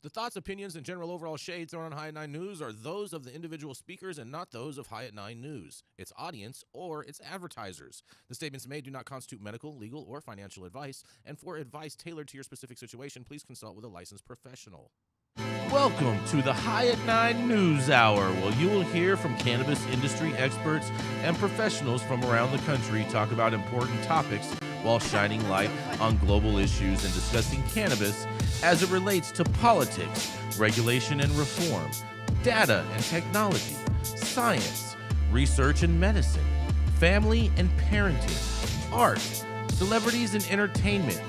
The thoughts, opinions, and general overall shades thrown on High at 9 News are those of the individual speakers and not those of High at 9 News, its audience, or its advertisers. The statements made do not constitute medical, legal, or financial advice, and for advice tailored to your specific situation, please consult with a licensed professional. Welcome to the High at 9 News Hour, where you will hear from cannabis industry experts and professionals from around the country talk about important topics while shining light on global issues and discussing cannabis as it relates to politics, regulation and reform, data and technology, science, research and medicine, family and parenting, art, celebrities and entertainment,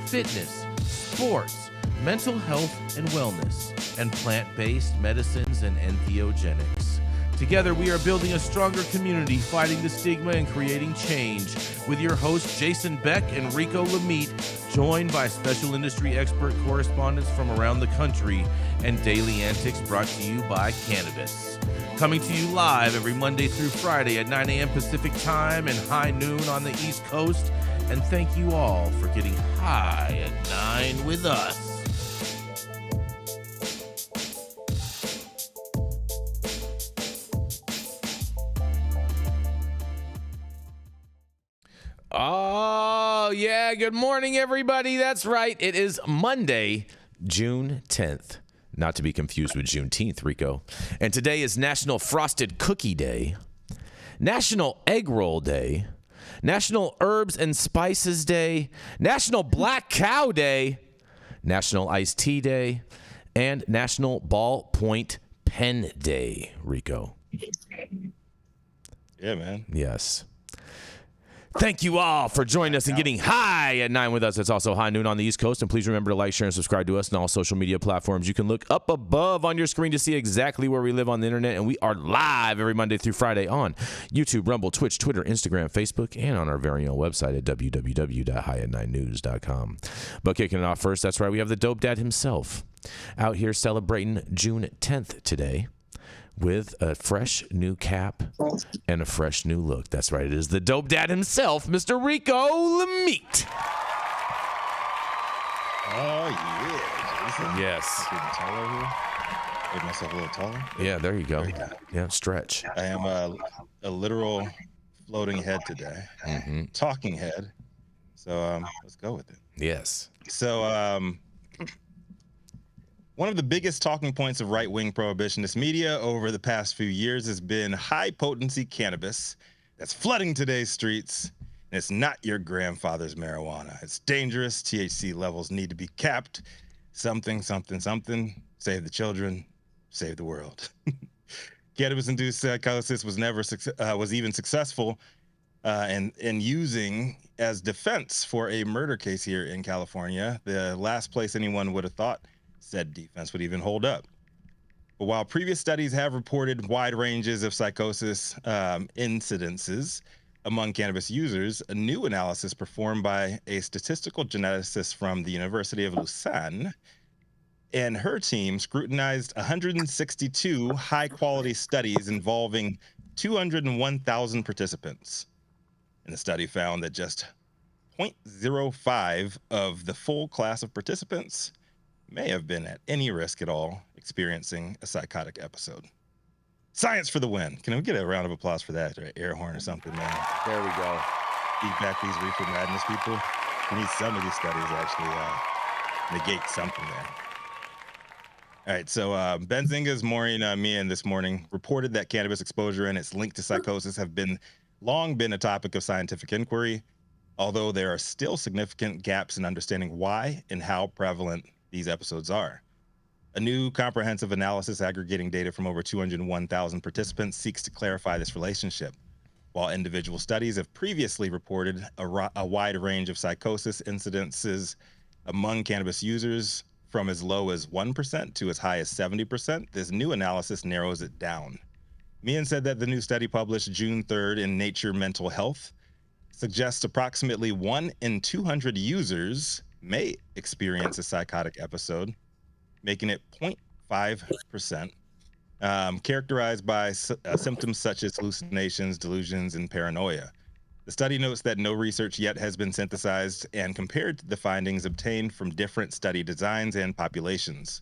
fitness, sports, mental health and wellness, and plant-based medicines and entheogenics. Together, we are building a stronger community, fighting the stigma and creating change. With your hosts, Jason Beck and Rico Lamitte, joined by special industry expert correspondents from around the country, and daily antics brought to you by Cannabis. Coming to you live every Monday through Friday at 9 a.m. Pacific Time and high noon on the East Coast. And thank you all for getting high at 9 with us. Oh, yeah. Good morning, everybody. That's right. It is Monday, June 10th. Not to be confused with Juneteenth, Rico. And today is National Frosted Cookie Day, National Egg Roll Day, National Herbs and Spices Day, National Black Cow Day, National Iced Tea Day, and National Ballpoint Pen Day, Rico. Yeah, man. Yes. Thank you all for joining us and getting high at 9 with us. It's also high noon on the East Coast. And please remember to like, share, and subscribe to us on all social media platforms. You can look up above on your screen to see exactly where we live on the internet. And we are live every Monday through Friday on YouTube, Rumble, Twitch, Twitter, Instagram, Facebook, and on our very own website at www.highat9news.com. But kicking it off first, that's right, we have the Dope Dad himself out here celebrating June 10th today, with a fresh new cap and a fresh new look. That's right. It is the Dope Dad himself, Mr. Rico Lamitte. Oh, yeah. Jason. Yes. Getting taller here. Make myself a little taller. Yeah, there you go. Yeah, stretch. I am a literal floating head today. Mm-hmm. Talking head. So let's go with it. Yes. So one of the biggest talking points of right-wing prohibitionist media over the past few years has been high-potency cannabis that's flooding today's streets. And it's not your grandfather's marijuana. It's dangerous. THC levels need to be capped. Something, something, something. Save the children. Save the world. Cannabis-induced psychosis was never was even successful in using as defense for a murder case here in California. The last place anyone would have thought said defense would even hold up. But while previous studies have reported wide ranges of psychosis incidences among cannabis users, a new analysis performed by a statistical geneticist from the University of Lausanne and her team scrutinized 162 high-quality studies involving 201,000 participants. And the study found that just 0.05 of the full class of participants may have been at any risk at all experiencing a psychotic episode. Science for the win. Can we get a round of applause for that, or an air horn or something, man? There we go. Beat back these reefer madness people. We need some of these studies to actually negate something there. All right, so Benzinga's Maureen Meehan this morning reported that cannabis exposure and its link to psychosis have long been a topic of scientific inquiry, although there are still significant gaps in understanding why and how prevalent these episodes are. A new comprehensive analysis aggregating data from over 201,000 participants seeks to clarify this relationship. While individual studies have previously reported a wide range of psychosis incidences among cannabis users from as low as 1% to as high as 70%, this new analysis narrows it down. Meehan said that the new study published June 3rd in Nature Mental Health suggests approximately 1 in 200 users may experience a psychotic episode, making it 0.5%, characterized by symptoms such as hallucinations, delusions, and paranoia. The study notes that no research yet has been synthesized and compared to the findings obtained from different study designs and populations.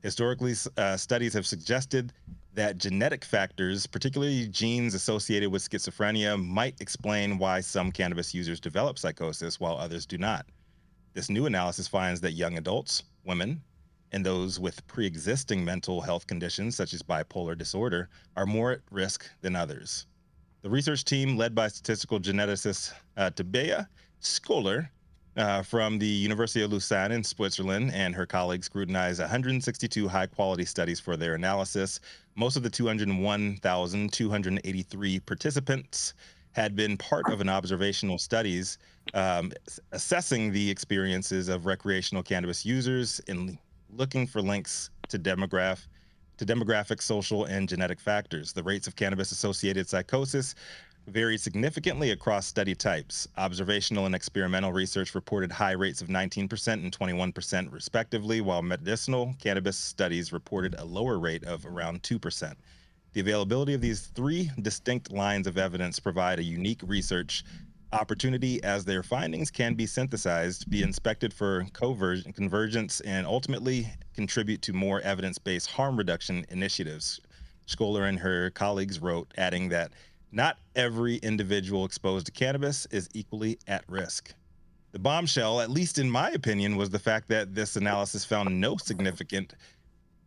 Historically, studies have suggested that genetic factors, particularly genes associated with schizophrenia, might explain why some cannabis users develop psychosis while others do not. This new analysis finds that young adults, women, and those with pre-existing mental health conditions such as bipolar disorder are more at risk than others. The research team, led by statistical geneticist Tabea Scholar from the University of Lausanne in Switzerland, and her colleagues scrutinized 162 high-quality studies for their analysis. Most of the 201,283 participants had been part of an observational studies assessing the experiences of recreational cannabis users and looking for links to demographic, social, and genetic factors. The rates of cannabis-associated psychosis varied significantly across study types. Observational and experimental research reported high rates of 19% and 21% respectively, while medicinal cannabis studies reported a lower rate of around 2%. The availability of these three distinct lines of evidence provide a unique research opportunity, as their findings can be synthesized, be inspected for convergence, and ultimately contribute to more evidence-based harm reduction initiatives. Scholar and her colleagues wrote, adding that not every individual exposed to cannabis is equally at risk. The bombshell, at least in my opinion, was the fact that this analysis found no significant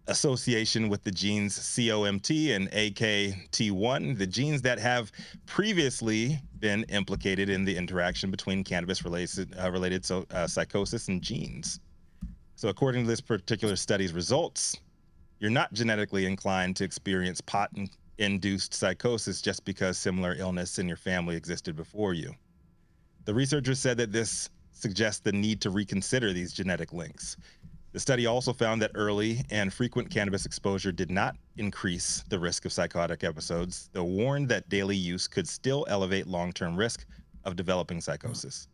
association with the genes COMT and AKT1, the genes that have previously been implicated in the interaction between cannabis-related psychosis and genes. So according to this particular study's results, you're not genetically inclined to experience pot-induced psychosis just because similar illness in your family existed before you. The researchers said that this suggests the need to reconsider these genetic links. The study also found that early and frequent cannabis exposure did not increase the risk of psychotic episodes, though warned that daily use could still elevate long-term risk of developing psychosis.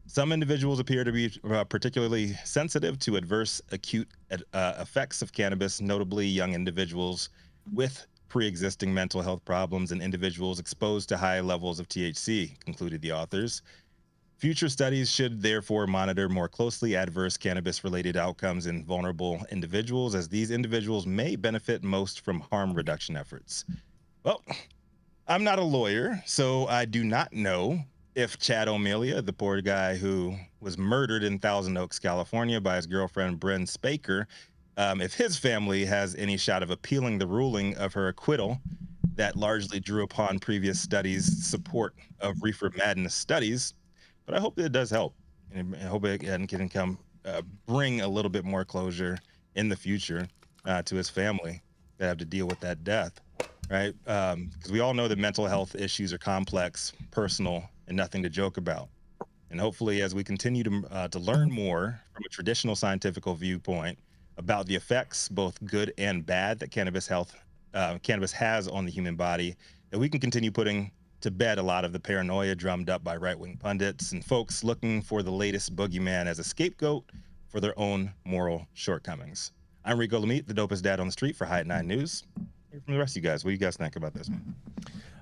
Some individuals appear to be particularly sensitive to adverse acute effects of cannabis, notably young individuals with pre-existing mental health problems and individuals exposed to high levels of THC, concluded the authors. Future studies should therefore monitor more closely adverse cannabis-related outcomes in vulnerable individuals, as these individuals may benefit most from harm reduction efforts. Well, I'm not a lawyer, so I do not know if Chad O'Melia, the poor guy who was murdered in Thousand Oaks, California by his girlfriend, Bryn Spaker, if his family has any shot of appealing the ruling of her acquittal that largely drew upon previous studies' support of reefer madness studies. But I hope that it does help, and I hope it can bring a little bit more closure in the future to his family that have to deal with that death, right? Because we all know that mental health issues are complex, personal, and nothing to joke about. And hopefully, as we continue to learn more from a traditional scientific viewpoint about the effects, both good and bad, that cannabis has on the human body, that we can continue putting to bed a lot of the paranoia drummed up by right-wing pundits and folks looking for the latest boogeyman as a scapegoat for their own moral shortcomings. I'm Rico Lamitte, the dopest dad on the street for High at 9 News. Hear from the rest of you guys. What do you guys think about this one?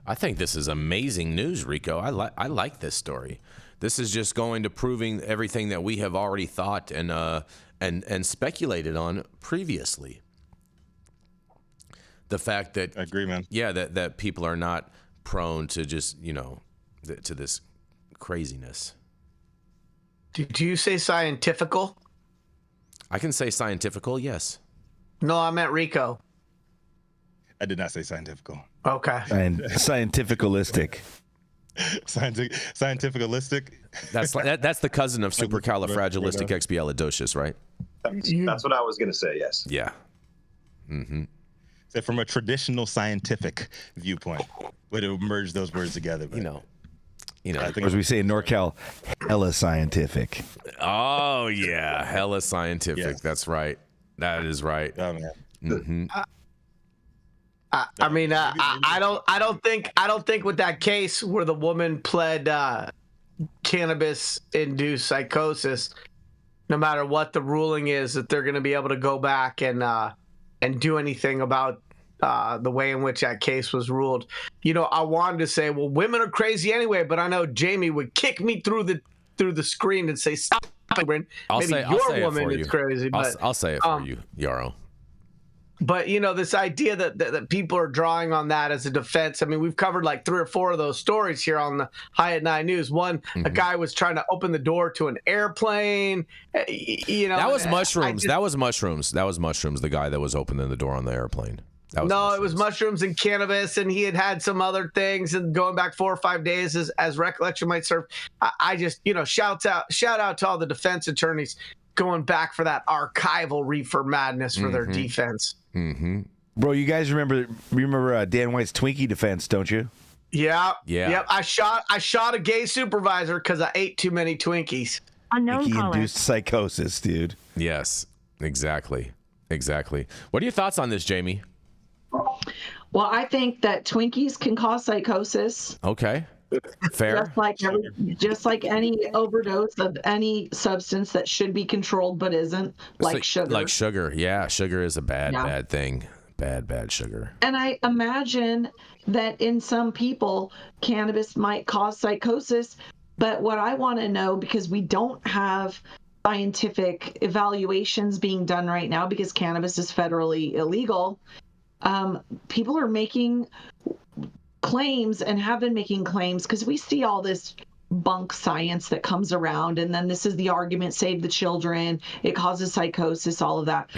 I think this is amazing news, Rico. I like this story. This is just going to proving everything that we have already thought and speculated on previously. The fact that I agree, man. Yeah, that people are not prone to just, to this craziness. Did you say scientifical? I can say scientifical, yes. No, I meant Rico. I did not say scientifical. Okay. And scientificalistic. Scientificalistic. That's the cousin of supercalifragilisticexpialidocious, right? That's what I was going to say, yes. Yeah. Mm-hmm. So from a traditional scientific viewpoint, would it merge those words together? But, I think, as we say in NorCal, hella scientific. Oh yeah, hella scientific. Yes. That's right. That is right. Oh man. Mm-hmm. I don't think with that case where the woman pled cannabis-induced psychosis, no matter what the ruling is, that they're going to be able to go back and do anything about the way in which that case was ruled. I wanted to say, well, women are crazy anyway, but I know Jamie would kick me through the screen and say, stop, Bryn. Maybe your woman is crazy. I'll say it for you, Yarrow. But, this idea that people are drawing on that as a defense. I mean, we've covered like 3 or 4 of those stories here on the High at 9 News. One, a guy was trying to open the door to an airplane. That was mushrooms. That was mushrooms. The guy that was opening the door on the airplane. It was mushrooms and cannabis, and he had some other things, and going back 4 or 5 days as recollection might serve. I just, shout out to all the defense attorneys going back for that archival reefer madness for their defense. Mm-hmm. Bro, you guys remember Dan White's Twinkie defense, don't you? Yeah. Yep. I shot a gay supervisor because I ate too many Twinkies. Unknown caller. Twinkie-induced psychosis, dude. Yes, exactly. What are your thoughts on this, Jamie? Well, I think that Twinkies can cause psychosis. Okay. Fair. Just like any overdose of any substance that should be controlled but isn't, like sugar. Like sugar. Yeah, sugar is a bad thing. Bad sugar. And I imagine that in some people, cannabis might cause psychosis. But what I want to know, because we don't have scientific evaluations being done right now because cannabis is federally illegal, people are making claims and have been making claims because we see all this bunk science that comes around, and then this is the argument, save the children, it causes psychosis, all of that.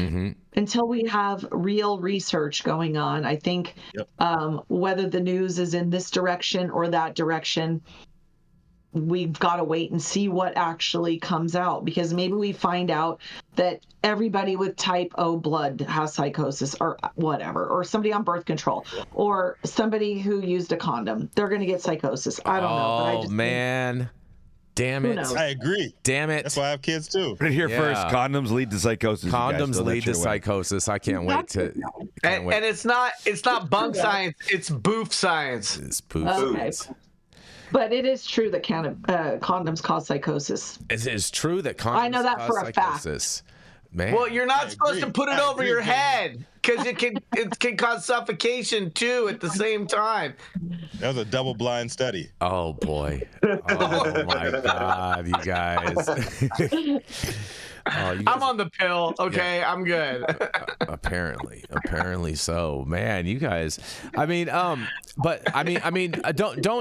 Until we have real research going on, I think whether the news is in this direction or that direction, we've got to wait and see what actually comes out, because maybe we find out that everybody with type O blood has psychosis or whatever, or somebody on birth control or somebody who used a condom, they're going to get psychosis. I don't know. But I just man. Damn it. I agree. Damn it. That's why I have kids too. Right here first, condoms lead to psychosis. Condoms lead to psychosis. I can't wait to. And it's not bunk science, it's boof science. It's boof science. But it is true that condoms cause psychosis. It is true that condoms I know that for a psychosis. fact. Man. Well, you're not supposed to put it over your head because it can cause suffocation too at the same time. That was a double-blind study. Oh boy! Oh my God, you guys! I'm on the pill. Okay, yeah. I'm good. apparently so. Man, you guys. Don't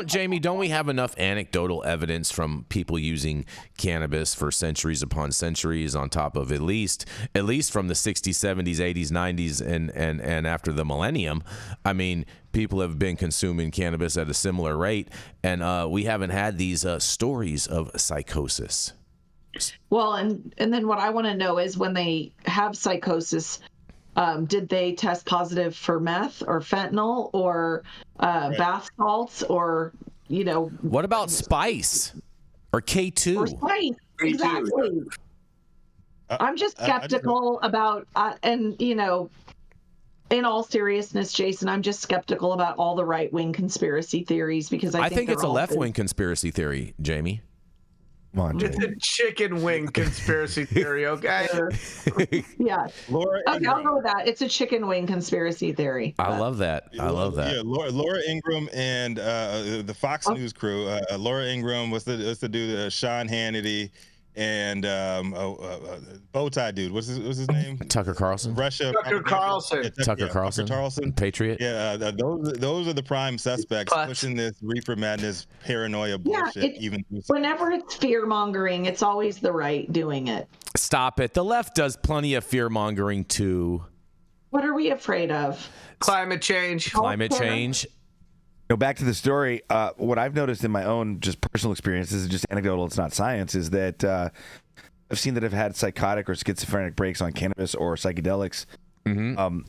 Jamie? Don't we have enough anecdotal evidence from people using cannabis for centuries upon centuries, on top of at least from the 60s, 70s, 80s, 90s, and after the millennium? I mean, people have been consuming cannabis at a similar rate, and we haven't had these stories of psychosis. Well, and then what I want to know is, when they have psychosis, did they test positive for meth or fentanyl or bath salts or, What about spice or K2? Or spice, exactly. I'm just skeptical about, in all seriousness, Jason, I'm just skeptical about all the right-wing conspiracy theories, because I think it's a left-wing conspiracy theory, Jamie. Come on, it's a chicken wing conspiracy theory, okay? Yeah. Laura okay, I'll go with that. It's a chicken wing conspiracy theory. I love that. Yeah, Laura Ingraham and the Fox News crew. Laura Ingraham was the dude, Sean Hannity, and Bowtie dude. What's his name? Tucker Carlson. Tucker Carlson. Yeah, Tucker Carlson. Patriot. Yeah, those are the prime suspects pushing this reefer madness paranoia bullshit. Whenever it's fear mongering, it's always the right doing it. Stop it. The left does plenty of fear mongering too. What are we afraid of? Climate change. Back to the story. What I've noticed in my own just personal experience, this is just anecdotal, it's not science, is that I've seen that have had psychotic or schizophrenic breaks on cannabis or psychedelics.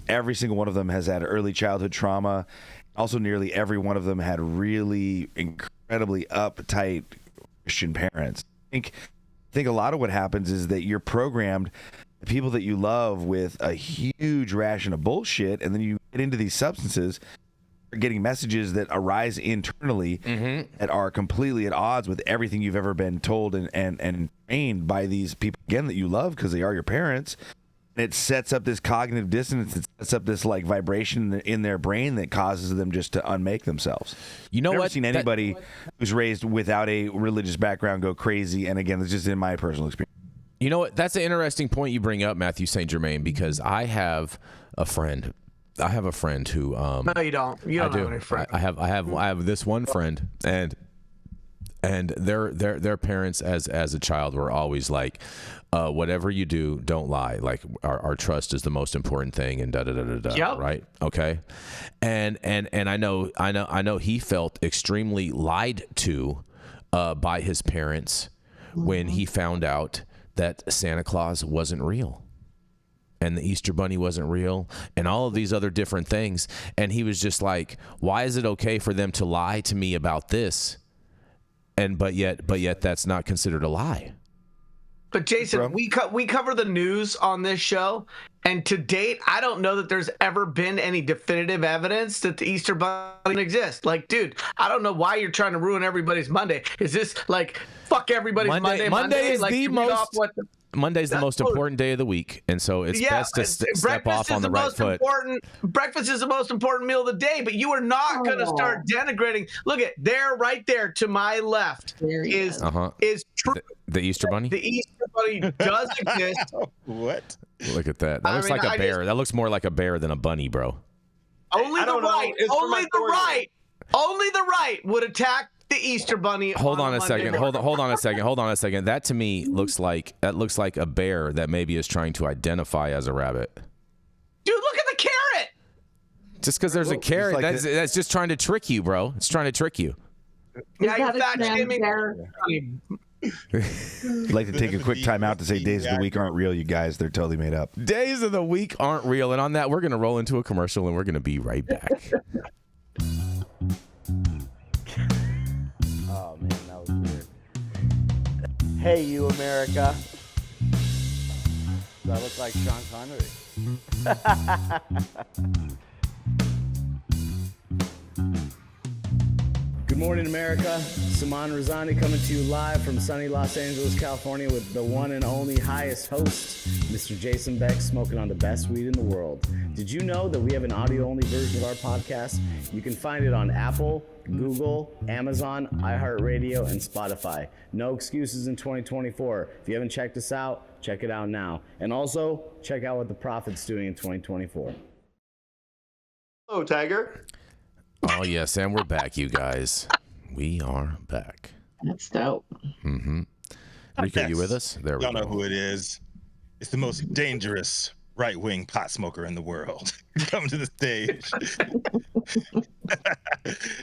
Every single one of them has had early childhood trauma. Also, nearly every one of them had really incredibly uptight Christian parents. I think a lot of what happens is that you're programmed, the people that you love, with a huge ration of bullshit, and then you get into these substances, getting messages that arise internally that are completely at odds with everything you've ever been told and trained by these people, again, that you love because they are your parents. And it sets up this cognitive dissonance. It sets up this vibration in their brain that causes them just to unmake themselves. You know I've what? never seen anybody who's raised without a religious background go crazy. And again, it's just in my personal experience. You know what? That's an interesting point you bring up, Mathieu St. Germain, because I have a friend. Who. No, you don't. You don't have any friends. I have this one friend, and their parents as a child were always like, whatever you do, don't lie. Like our trust is the most important thing, and da da da da da. Yep. Right? Okay. And I know he felt extremely lied to by his parents when he found out that Santa Claus wasn't real. And the Easter Bunny wasn't real, and all of these other different things. And he was just like, why is it okay for them to lie to me about this? But yet that's not considered a lie. But Jason, we cover the news on this show, and to date, I don't know that there's ever been any definitive evidence that the Easter Bunny exists. Like, dude, I don't know why you're trying to ruin everybody's Monday. Is this like fuck everybody's Monday? Monday is like, the most. Monday's the most important day of the week, and so it's best to step off on the right foot. Breakfast is the most important meal of the day, but you are not going to start denigrating. Look at there, right there to my left is true. The Easter Bunny. The Easter Bunny does exist. What? Look at that. That looks like a bear. That looks more like a bear than a bunny, bro. Only the right would attack the Easter Bunny. Hold on a second. Hold on a second. That to me looks like a bear that maybe is trying to identify as a rabbit. Dude, look at the carrot. Just because there's a carrot, like that's just trying to trick you, bro. It's trying to trick you. Yeah, you're fat shaming. I'd like to take a quick time out to say days of the week aren't real, you guys. They're totally made up. Days of the week aren't real. And on that, we're going to roll into a commercial, and we're going to be right back. Oh, man, that was weird. Hey, you, America. Do I look like Sean Connery? Good morning, America. Saman Razani coming to you live from sunny Los Angeles, California with the one and only highest host, Mr. Jason Beck, smoking on the best weed in the world. Did you know that we have an audio-only version of our podcast? You can find it on Apple, Google, Amazon, iHeartRadio, and Spotify. No excuses in 2024. If you haven't checked us out, check it out now. And also, check out what the Prophet's doing in 2024. Hello, Tiger. Oh, yes, and we're back, you guys. We are back. That's dope. Mm-hmm. Rico, you with us? There we go. Y'all know who it is. It's the most dangerous right-wing pot smoker in the world. Come to the stage.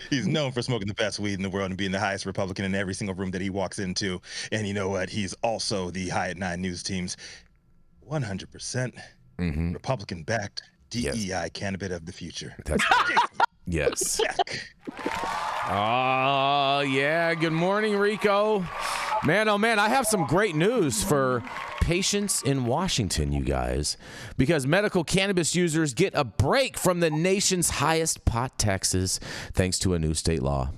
He's known for smoking the best weed in the world and being the highest Republican in every single room that he walks into. And you know what? He's also the High at 9 News team's 100% Republican-backed DEI candidate of the future. That's yes. Oh, yeah. Good morning, Rico. Man, oh, man, I have some great news for patients in Washington, you guys, because medical cannabis users get a break from the nation's highest pot taxes thanks to a new state law.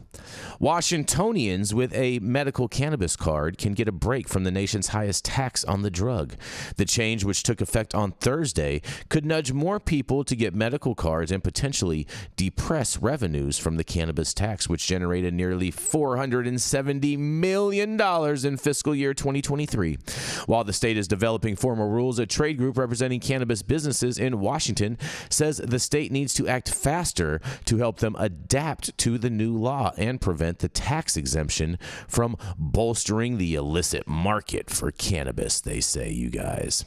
Washingtonians with a medical cannabis card can get a break from the nation's highest tax on the drug. The change, which took effect on Thursday, could nudge more people to get medical cards and potentially depress revenues from the cannabis tax, which generated nearly $470 million in fiscal year 2023. While the state is developing formal rules, a trade group representing cannabis businesses in Washington says the state needs to act faster to help them adapt to the new law and prevent the tax exemption from bolstering the illicit market for cannabis, they say, you guys.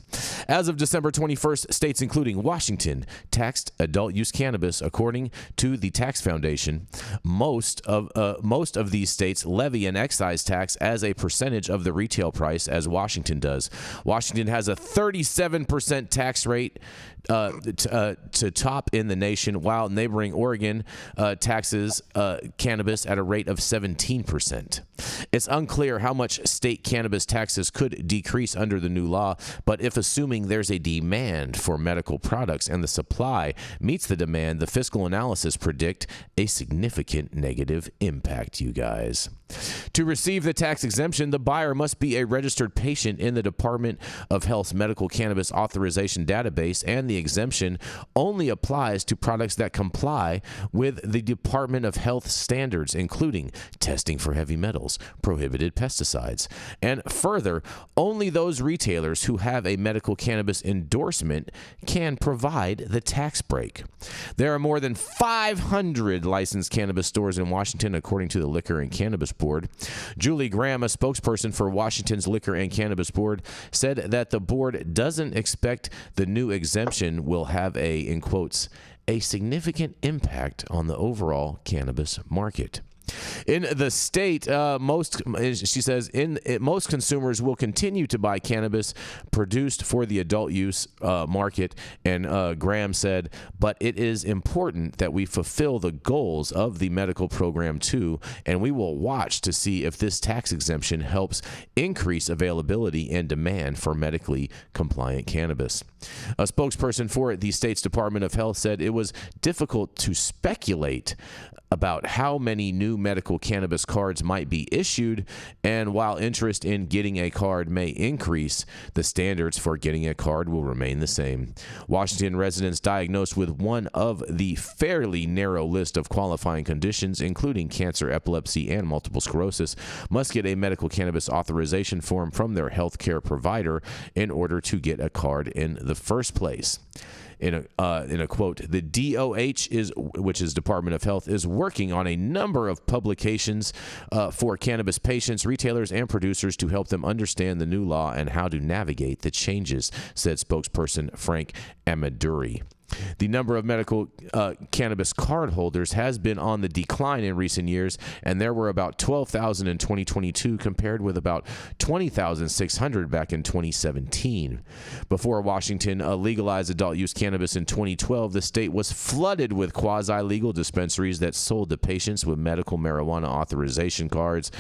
As of December 21st, states including Washington taxed adult use cannabis, according to the Tax Foundation. Most of these states levy an excise tax as a percentage of the retail price, as Washington does. Washington has a 37% tax rate to top in the nation, while neighboring Oregon taxes cannabis at a rate of 17%. It's unclear how much state cannabis taxes could decrease under the new law, but if assuming assuming there's a demand for medical products and the supply meets the demand, the fiscal analysis predict a significant negative impact, you guys. To receive the tax exemption, the buyer must be a registered patient in the Department of Health's medical cannabis authorization database, and the exemption only applies to products that comply with the Department of Health standards, including testing for heavy metals, prohibited pesticides, and further, only those retailers who have a medical cannabis endorsement can provide the tax break. There are more than 500 licensed cannabis stores in Washington, according to the Liquor and Cannabis Board. Julie Graham, a spokesperson for Washington's Liquor and Cannabis Board, said that the board doesn't expect the new exemption will have a, in quotes, a significant impact on the overall cannabis market. In the state, most consumers will continue to buy cannabis produced for the adult use market, and Graham said, but it is important that we fulfill the goals of the medical program too, and we will watch to see if this tax exemption helps increase availability and demand for medically compliant cannabis. A spokesperson for the state's Department of Health said it was difficult to speculate about how many new medical cannabis cards might be issued, and while interest in getting a card may increase, the standards for getting a card will remain the same. Washington residents diagnosed with one of the fairly narrow list of qualifying conditions, including cancer, epilepsy, and multiple sclerosis, must get a medical cannabis authorization form from their health care provider in order to get a card in the first place. In a quote, the DOH which is Department of Health, is working on a number of publications for cannabis patients, retailers, and producers to help them understand the new law and how to navigate the changes, said spokesperson Frank Amaduri. The number of medical cannabis card holders has been on the decline in recent years, and there were about 12,000 in 2022 compared with about 20,600 back in 2017. Before Washington legalized adult use cannabis in 2012, the state was flooded with quasi-legal dispensaries that sold to patients with medical marijuana authorization cards,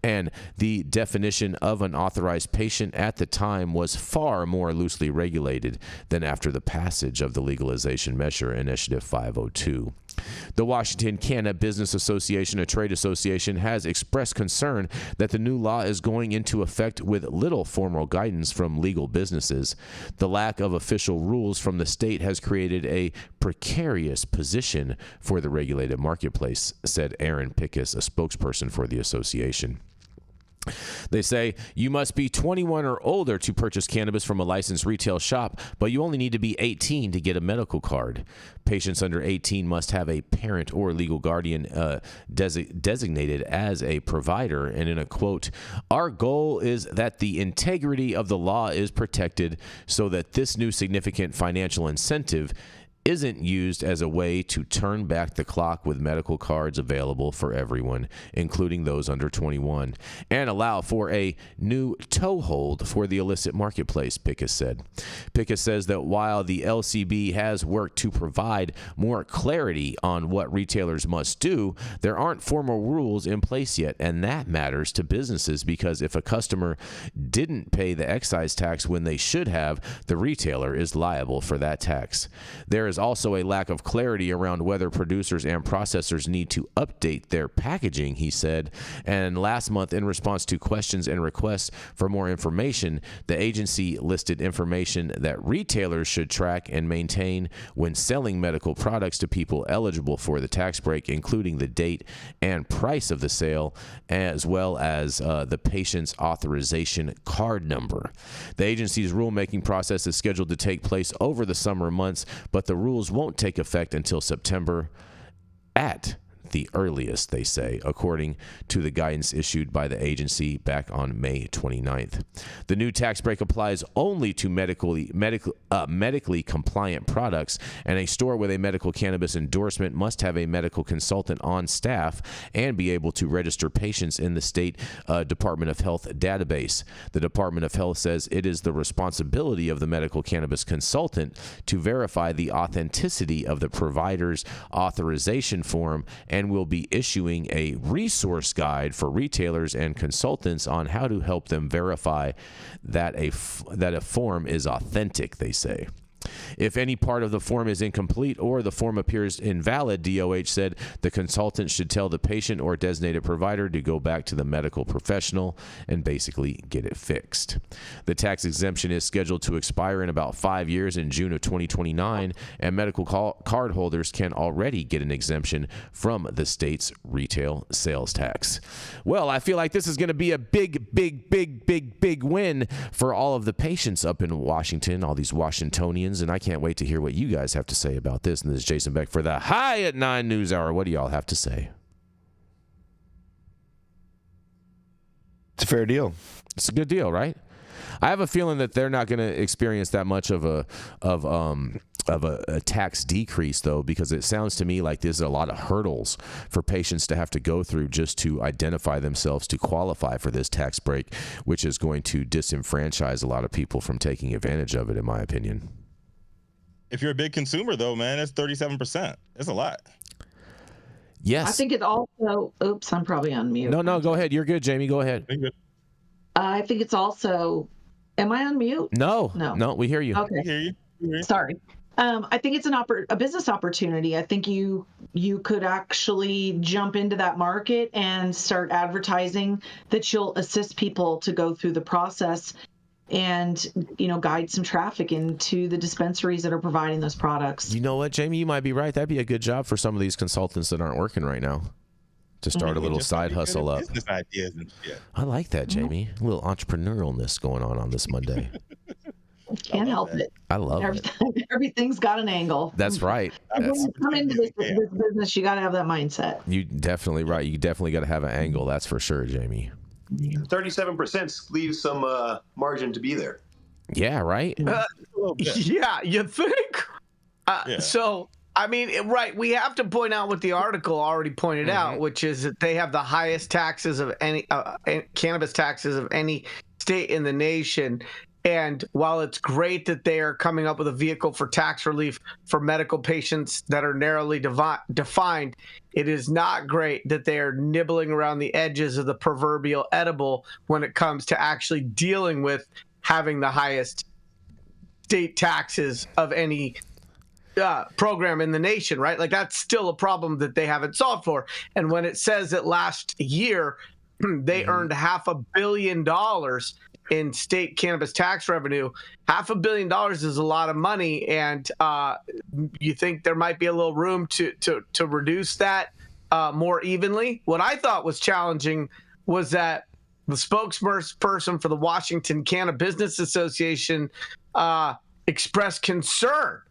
and the definition of an authorized patient at the time was far more loosely regulated than after the passage of the legalization measure, Initiative 502. The Washington Cannabis Business Association, a trade association, has expressed concern that the new law is going into effect with little formal guidance from legal businesses. The lack of official rules from the state has created a precarious position for the regulated marketplace, said Aaron Pickus, a spokesperson for the association. They say you must be 21 or older to purchase cannabis from a licensed retail shop, but you only need to be 18 to get a medical card. Patients under 18 must have a parent or legal guardian designated as a provider. And in a quote, our goal is that the integrity of the law is protected so that this new significant financial incentive isn't used as a way to turn back the clock with medical cards available for everyone, including those under 21, and allow for a new toehold for the illicit marketplace, Pickus said. Pickus says that while the LCB has worked to provide more clarity on what retailers must do, there aren't formal rules in place yet, and that matters to businesses because if a customer didn't pay the excise tax when they should have, the retailer is liable for that tax. There is also a lack of clarity around whether producers and processors need to update their packaging, he said. And last month, in response to questions and requests for more information, the agency listed information that retailers should track and maintain when selling medical products to people eligible for the tax break, including the date and price of the sale, as well as the patient's authorization card number. The agency's rulemaking process is scheduled to take place over the summer months, but the rules won't take effect until September at the earliest, they say, according to the guidance issued by the agency back on May 29th. The new tax break applies only to medically compliant products, and a store with a medical cannabis endorsement must have a medical consultant on staff and be able to register patients in the state Department of Health database. The Department of Health says it is the responsibility of the medical cannabis consultant to verify the authenticity of the provider's authorization form and and will be issuing a resource guide for retailers and consultants on how to help them verify that a form is authentic, they say. If any part of the form is incomplete or the form appears invalid, DOH said the consultant should tell the patient or designated provider to go back to the medical professional and basically get it fixed. The tax exemption is scheduled to expire in about 5 years in June of 2029, and medical card holders can already get an exemption from the state's retail sales tax. Well, I feel like this is going to be a big win for all of the patients up in Washington, all these Washingtonians. And I can't wait to hear what you guys have to say about this. And this is Jason Beck for the High at 9 News Hour. What do y'all have to say? It's a fair deal. It's a good deal, right? I have a feeling that they're not going to experience that much of a tax decrease, though, because it sounds to me like there's a lot of hurdles for patients to have to go through just to identify themselves to qualify for this tax break, which is going to disenfranchise a lot of people from taking advantage of it, in my opinion. If you're a big consumer, though, man, that's 37%. That's a lot. Yes. I think it also. Oops, I'm probably on mute. No, go ahead. You're good, Jamie. Go ahead. I think it's also. Am I on mute? No, we hear you. Okay. We hear you. Sorry. I think it's a business opportunity. I think you could actually jump into that market and start advertising that you'll assist people to go through the process and, guide some traffic into the dispensaries that are providing those products. You know what, Jamie? You might be right. That'd be a good job for some of these consultants that aren't working right now to start a little side hustle up. Business ideas and shit. I like that, Jamie. A little entrepreneurialness going on this Monday. Can't help it. I love it. Everything's got an angle. That's right. When you come into this business, you got to have that mindset. You definitely right. You definitely got to have an angle. That's for sure, Jamie. 37% leaves some margin to be there. Yeah, right? Yeah, you think? So, I mean, right, we have to point out what the article already pointed out, which is that they have the highest taxes of any cannabis taxes of any state in the nation. And while it's great that they are coming up with a vehicle for tax relief for medical patients that are narrowly defined, it is not great that they are nibbling around the edges of the proverbial edible when it comes to actually dealing with having the highest state taxes of any program in the nation, right? Like, that's still a problem that they haven't solved for. And when it says that last year they earned $500 million in state cannabis tax revenue, $500 million is a lot of money, and you think there might be a little room to reduce that more evenly. What I thought was challenging was that the spokesperson for the Washington Cannabis Business Association expressed concern,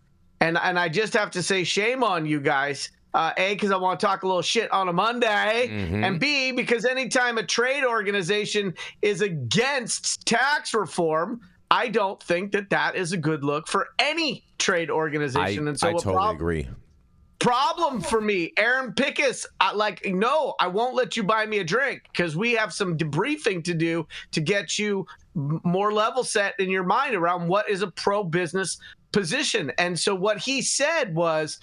and I just have to say shame on you guys. A, because I want to talk a little shit on a Monday, and B, because anytime a trade organization is against tax reform, I don't think that is a good look for any trade organization. And so I totally agree. Problem for me, Aaron Pickus, no, I won't let you buy me a drink because we have some debriefing to do to get you more level set in your mind around what is a pro-business position. And so what he said was,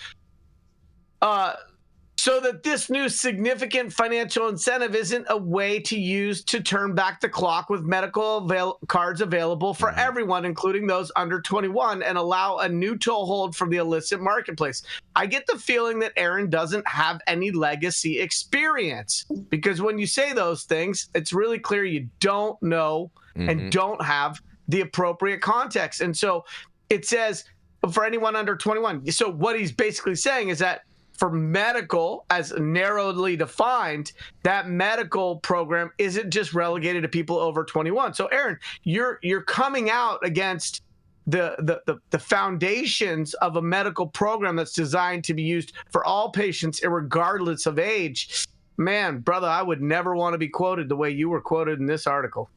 so that this new significant financial incentive isn't a way to use to turn back the clock with medical cards available for everyone, including those under 21, and allow a new toehold from the illicit marketplace. I get the feeling that Aaron doesn't have any legacy experience, because when you say those things, it's really clear you don't know and don't have the appropriate context. And so it says for anyone under 21. So what he's basically saying is that for medical, as narrowly defined, that medical program isn't just relegated to people over 21. So, Aaron, you're coming out against the foundations of a medical program that's designed to be used for all patients, regardless of age. Man, brother, I would never want to be quoted the way you were quoted in this article.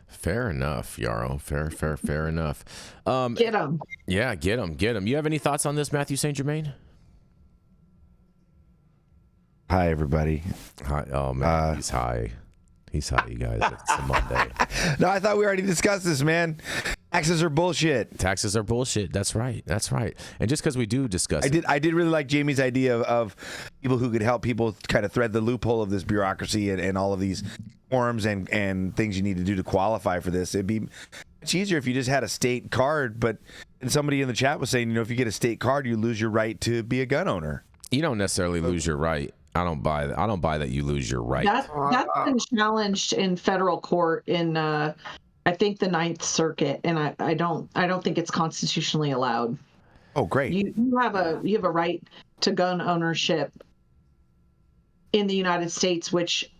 Fair enough, Yarrow. Fair enough. Get him. Yeah, get him. You have any thoughts on this, Mathieu St. Germain? Hi, everybody. Hi. Oh, man, he's high. He's high, you guys. It's a Monday. No, I thought we already discussed this, man. Taxes are bullshit. Taxes are bullshit. That's right. That's right. And just because we do discuss I did really like Jamie's idea of people who could help people kind of thread the loophole of this bureaucracy and all of these forms and things you need to do to qualify for this. It'd be much easier if you just had a state card, but and somebody in the chat was saying, if you get a state card, you lose your right to be a gun owner. You don't necessarily lose your right. I don't buy that you lose your right. That's been challenged in federal court in I think the Ninth Circuit, and I don't think it's constitutionally allowed. Oh, great! You have a right to gun ownership in the United States, which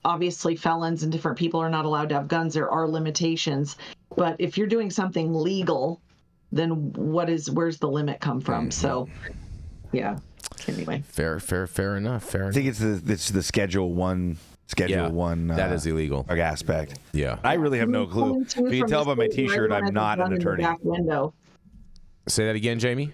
obviously felons and different people are not allowed to have guns. There are limitations, but if you're doing something legal, then where's the limit come from? So, yeah. Anyway, fair enough. I think it's the Schedule 1. That is illegal aspect. Yeah, I really have no clue. You can tell by my T-shirt, I'm not an attorney. Say that again, Jamie.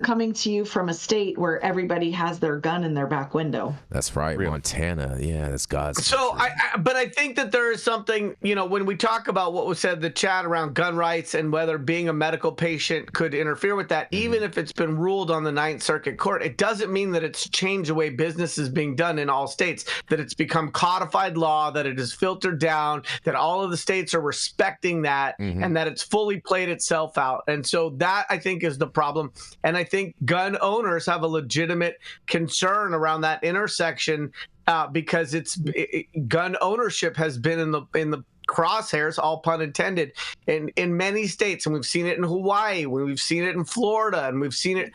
Coming to you from a state where everybody has their gun in their back window. That's right, really? Montana. Yeah, that's God's. So, but I think that there is something, when we talk about what was said in the chat around gun rights and whether being a medical patient could interfere with that, even if it's been ruled on the Ninth Circuit Court, it doesn't mean that it's changed the way business is being done in all states, that it's become codified law, that it is filtered down, that all of the states are respecting that, and that it's fully played itself out. And so that, I think, is the problem. And I think gun owners have a legitimate concern around that intersection because gun ownership has been in the crosshairs, all pun intended, in many states, and we've seen it in Hawaii, we've seen it in Florida, and we've seen it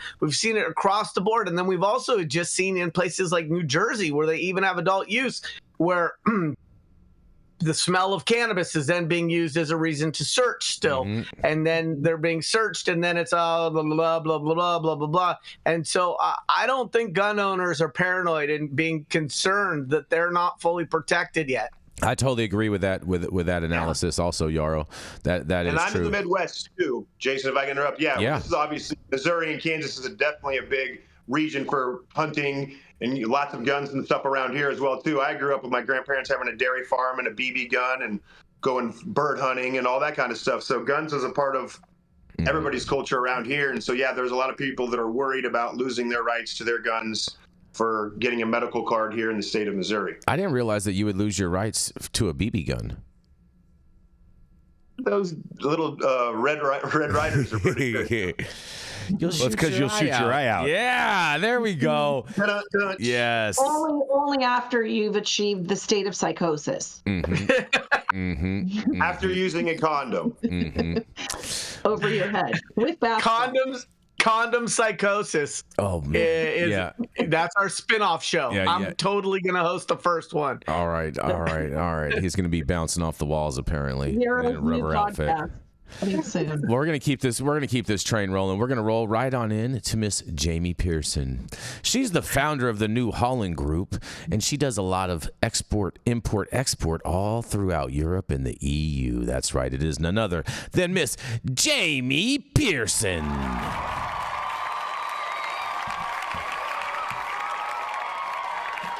across the board, and then we've also just seen in places like New Jersey where they even have adult use, where the smell of cannabis is then being used as a reason to search still. And then they're being searched, and then it's blah, blah, blah, blah, blah, blah, blah, blah. And so I don't think gun owners are paranoid and being concerned that they're not fully protected yet. I totally agree with that that analysis also, Yarrow. That is true. And I'm in the Midwest too, Jason, if I can interrupt. Yeah. This is obviously Missouri and Kansas is definitely a big region for hunting and lots of guns and stuff around here as well too. I grew up with my grandparents having a dairy farm and a BB gun and going bird hunting and all that kind of stuff. So guns is a part of everybody's culture around here. And so, yeah, there's a lot of people that are worried about losing their rights to their guns for getting a medical card here in the state of Missouri. I didn't realize that you would lose your rights to a BB gun. Those little red riders are pretty good. It's because you'll shoot your eye out. Yeah, there we go. Yes. Only after you've achieved the state of psychosis. After using a condom. Over your head. With bathwater. Condom psychosis. Oh man, that's our spin-off show. I'm totally gonna host the first one. All right. He's gonna be bouncing off the walls apparently in a rubber outfit. We're gonna keep this train rolling. We're gonna roll right on in to Miss Jamie Pearson. She's the founder of the New Holland Group, and she does a lot of export all throughout Europe and the EU. That's right. It is none other than Miss Jamie Pearson.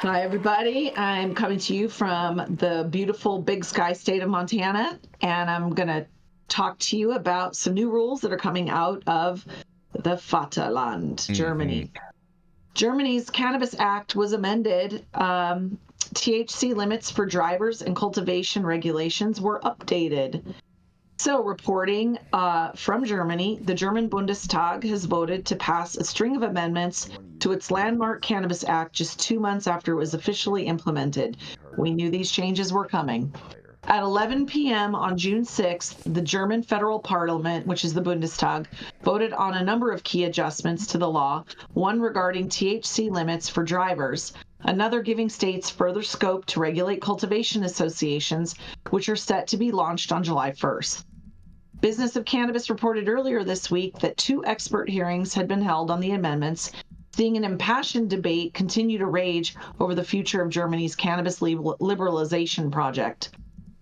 Hi, everybody. I'm coming to you from the beautiful Big Sky state of Montana, and I'm going to talk to you about some new rules that are coming out of the Vaterland, Germany. Germany's Cannabis Act was amended. THC limits for drivers and cultivation regulations were updated. So, reporting from Germany, the German Bundestag has voted to pass a string of amendments to its landmark Cannabis Act just 2 months after it was officially implemented. We knew these changes were coming. At 11 p.m. on June 6th, the German Federal Parliament, which is the Bundestag, voted on a number of key adjustments to the law, one regarding THC limits for drivers, another giving states further scope to regulate cultivation associations, which are set to be launched on July 1st. Business of Cannabis reported earlier this week that 2 expert hearings had been held on the amendments, seeing an impassioned debate continue to rage over the future of Germany's cannabis liberalization project.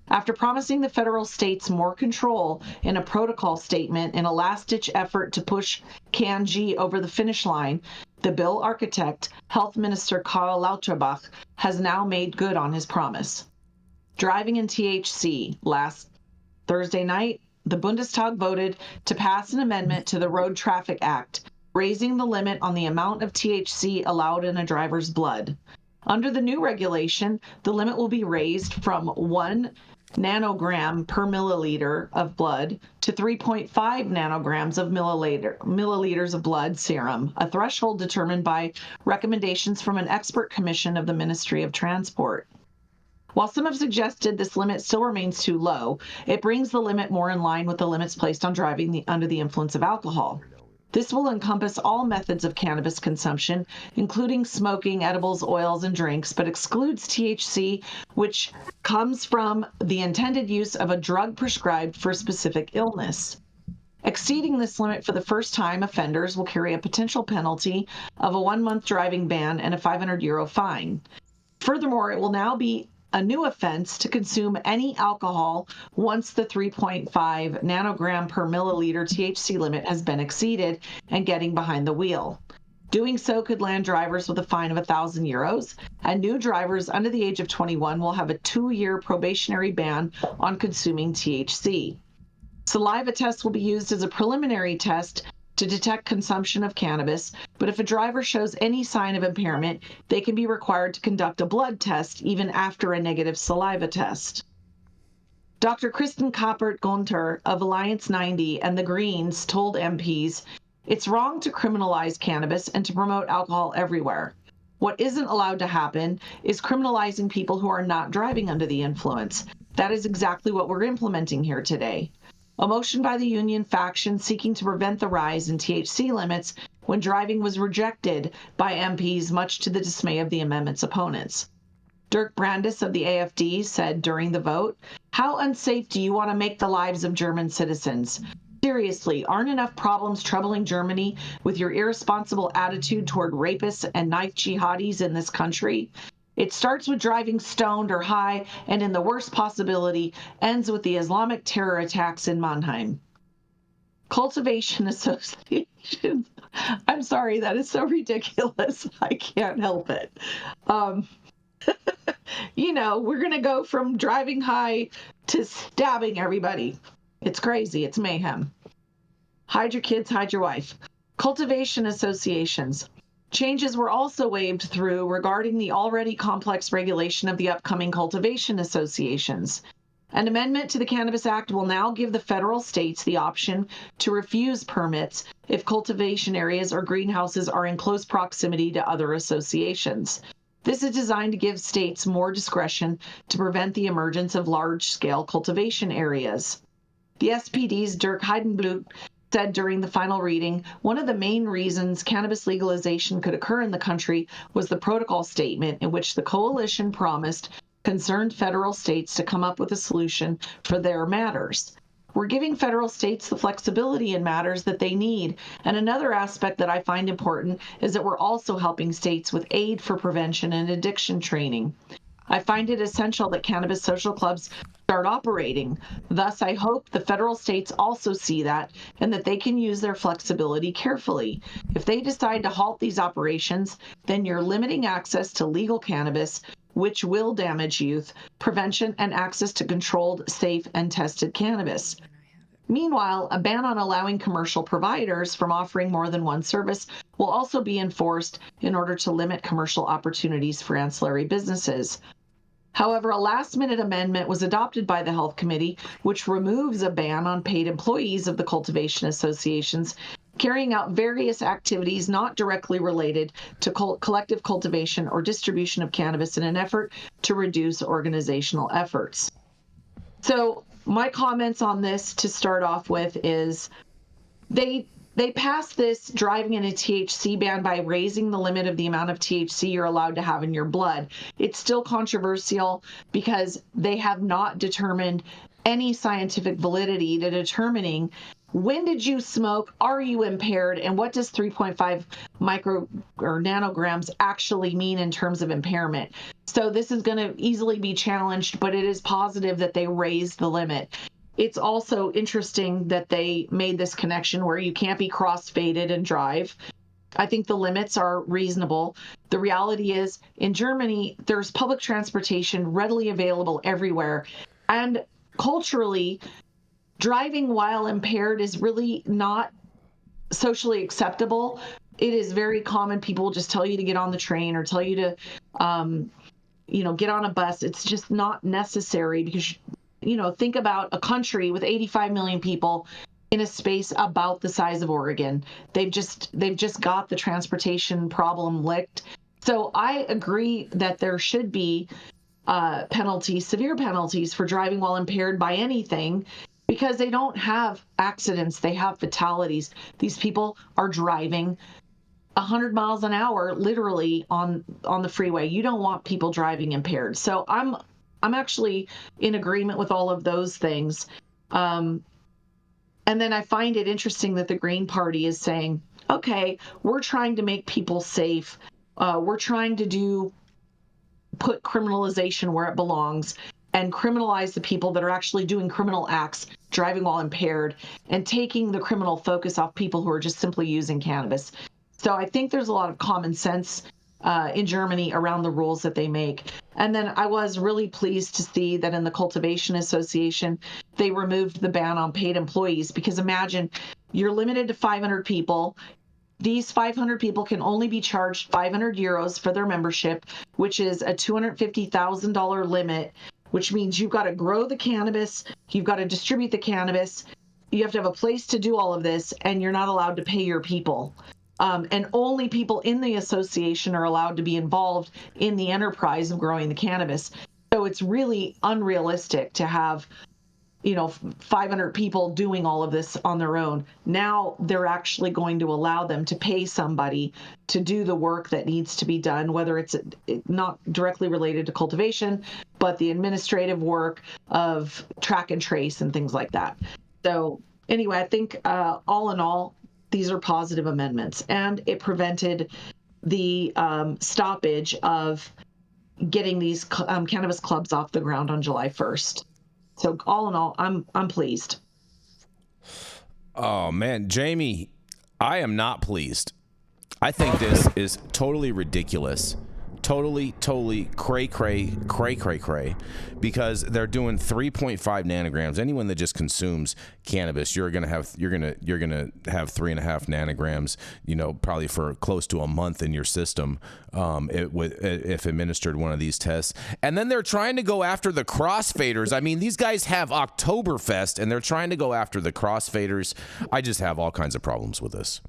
After promising the federal states more control in a protocol statement in a last-ditch effort to push CanG over the finish line, the bill architect, Health Minister Karl Lauterbach, has now made good on his promise. Driving in THC. Last Thursday night, the Bundestag voted to pass an amendment to the Road Traffic Act, raising the limit on the amount of THC allowed in a driver's blood. Under the new regulation, the limit will be raised from 1 nanogram per milliliter of blood to 3.5 nanograms of milliliters of blood serum, a threshold determined by recommendations from an expert commission of the Ministry of Transport. While some have suggested this limit still remains too low, it brings the limit more in line with the limits placed on driving under the influence of alcohol. This will encompass all methods of cannabis consumption, including smoking, edibles, oils, and drinks, but excludes THC, which comes from the intended use of a drug prescribed for a specific illness. Exceeding this limit for the first time, offenders will carry a potential penalty of a 1-month driving ban and a €500 fine. Furthermore, it will now be a new offense to consume any alcohol once the 3.5 nanogram per milliliter THC limit has been exceeded and getting behind the wheel. Doing so could land drivers with a fine of €1,000, and new drivers under the age of 21 will have a 2-year probationary ban on consuming THC. Saliva tests will be used as a preliminary test to detect consumption of cannabis, but if a driver shows any sign of impairment, they can be required to conduct a blood test even after a negative saliva test. Dr. Kristen Kappert-Gunter of Alliance 90 and the Greens told MPs, "It's wrong to criminalize cannabis and to promote alcohol everywhere. What isn't allowed to happen is criminalizing people who are not driving under the influence. That is exactly what we're implementing here today." A motion by the union faction seeking to prevent the rise in THC limits when driving was rejected by MPs, much to the dismay of the amendment's opponents. Dirk Brandis of the AFD said during the vote, "How unsafe do you want to make the lives of German citizens? Seriously, aren't enough problems troubling Germany with your irresponsible attitude toward rapists and knife jihadis in this country? It starts with driving stoned or high, and in the worst possibility, ends with the Islamic terror attacks in Mannheim." Cultivation associations. I'm sorry, that is so ridiculous. I can't help it. We're going to go from driving high to stabbing everybody. It's crazy. It's mayhem. Hide your kids, hide your wife. Cultivation associations. Changes were also waved through regarding the already complex regulation of the upcoming cultivation associations. An amendment to the Cannabis Act will now give the federal states the option to refuse permits if cultivation areas or greenhouses are in close proximity to other associations. This is designed to give states more discretion to prevent the emergence of large-scale cultivation areas. The SPD's Dirk Heidenblut said during the final reading, one of the main reasons cannabis legalization could occur in the country was the protocol statement in which the coalition promised concerned federal states to come up with a solution for their matters. We're giving federal states the flexibility in matters that they need. And another aspect that I find important is that we're also helping states with aid for prevention and addiction training. I find it essential that cannabis social clubs start operating. Thus, I hope the federal states also see that and that they can use their flexibility carefully. If they decide to halt these operations, then you're limiting access to legal cannabis, which will damage youth, prevention, and access to controlled, safe, and tested cannabis. Meanwhile, a ban on allowing commercial providers from offering more than one service will also be enforced in order to limit commercial opportunities for ancillary businesses. However, a last-minute amendment was adopted by the Health Committee, which removes a ban on paid employees of the cultivation associations carrying out various activities not directly related to collective cultivation or distribution of cannabis in an effort to reduce organizational efforts. So my comments on this to start off with is they passed this driving in a THC ban by raising the limit of the amount of THC you're allowed to have in your blood. It's still controversial because they have not determined any scientific validity to determining when did you smoke, are you impaired, and what does 3.5 micro or nanograms actually mean in terms of impairment. So this is going to easily be challenged, but it is positive that they raised the limit. It's also interesting that they made this connection where you can't be cross-faded and drive. I think the limits are reasonable. The reality is, in Germany, there's public transportation readily available everywhere. And culturally, driving while impaired is really not socially acceptable. It is very common. People will just tell you to get on the train or tell you to, get on a bus. It's just not necessary because, think about a country with 85 million people in a space about the size of Oregon. They've just got the transportation problem licked. So I agree that there should be penalties, severe penalties for driving while impaired by anything, because they don't have accidents, they have fatalities. These people are driving 100 miles an hour literally on the freeway. You don't want people driving impaired. So I'm actually in agreement with all of those things. And then I find it interesting that the Green Party is saying, okay, we're trying to make people safe. We're trying to put criminalization where it belongs and criminalize the people that are actually doing criminal acts, driving while impaired, and taking the criminal focus off people who are just simply using cannabis. So I think there's a lot of common sense in Germany around the rules that they make. And then I was really pleased to see that in the Cultivation Association, they removed the ban on paid employees, because imagine you're limited to 500 people. These 500 people can only be charged 500 euros for their membership, which is a $250,000 limit, which means you've got to grow the cannabis, you've got to distribute the cannabis, you have to have a place to do all of this, and you're not allowed to pay your people. And only people in the association are allowed to be involved in the enterprise of growing the cannabis. So it's really unrealistic to have 500 people doing all of this on their own. Now they're actually going to allow them to pay somebody to do the work that needs to be done, whether it's not directly related to cultivation, but the administrative work of track and trace and things like that. So anyway, I think all in all, these are positive amendments, and it prevented the stoppage of getting these cannabis clubs off the ground on July 1st. So all in all, I'm pleased. Oh man, Jamie, I am not pleased. I think this is totally ridiculous. Totally cray, because they're doing 3.5 nanograms. Anyone that just consumes cannabis, you're gonna have 3.5 nanograms, probably for close to a month in your system, if administered one of these tests. And then they're trying to go after the crossfaders. I mean, these guys have Oktoberfest, and they're trying to go after the crossfaders. I just have all kinds of problems with this.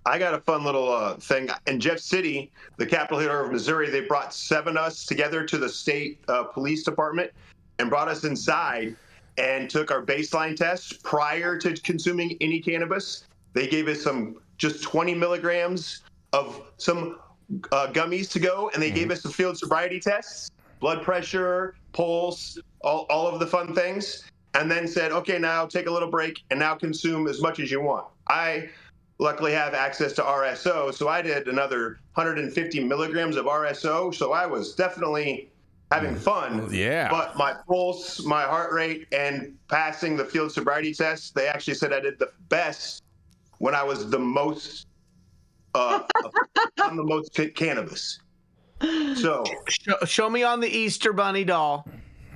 I got a fun little thing. In Jeff City, the capital hill of Missouri, they brought 7 of us together to the state police department and brought us inside and took our baseline tests prior to consuming any cannabis. They gave us just 20 milligrams of some gummies to go, and they gave us the field sobriety tests, blood pressure, pulse, all of the fun things, and then said, okay, now take a little break and now consume as much as you want. I luckily have access to RSO, so I did another 150 milligrams of RSO, so I was definitely having fun. Yeah. But my pulse, my heart rate, and passing the field sobriety test, they actually said I did the best when I was the most on the most cannabis. So show me on the Easter Bunny doll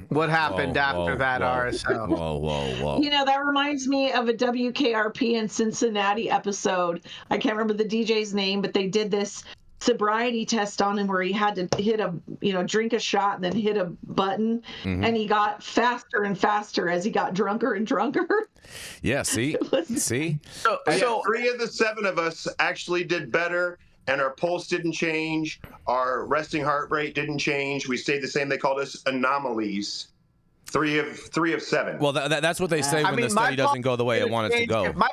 what happened after that RSO. Whoa. That reminds me of a WKRP in Cincinnati episode. I can't remember the DJ's name, but they did this sobriety test on him where he had to hit drink a shot and then hit a button, and he got faster and faster as he got drunker and drunker. Yeah, see? So 3 of the 7 of us actually did better, and our pulse didn't change. Our resting heart rate didn't change. We stayed the same. They called us anomalies. 3 of 7. Well, that's what they say when the study doesn't go the way it wanted to go. My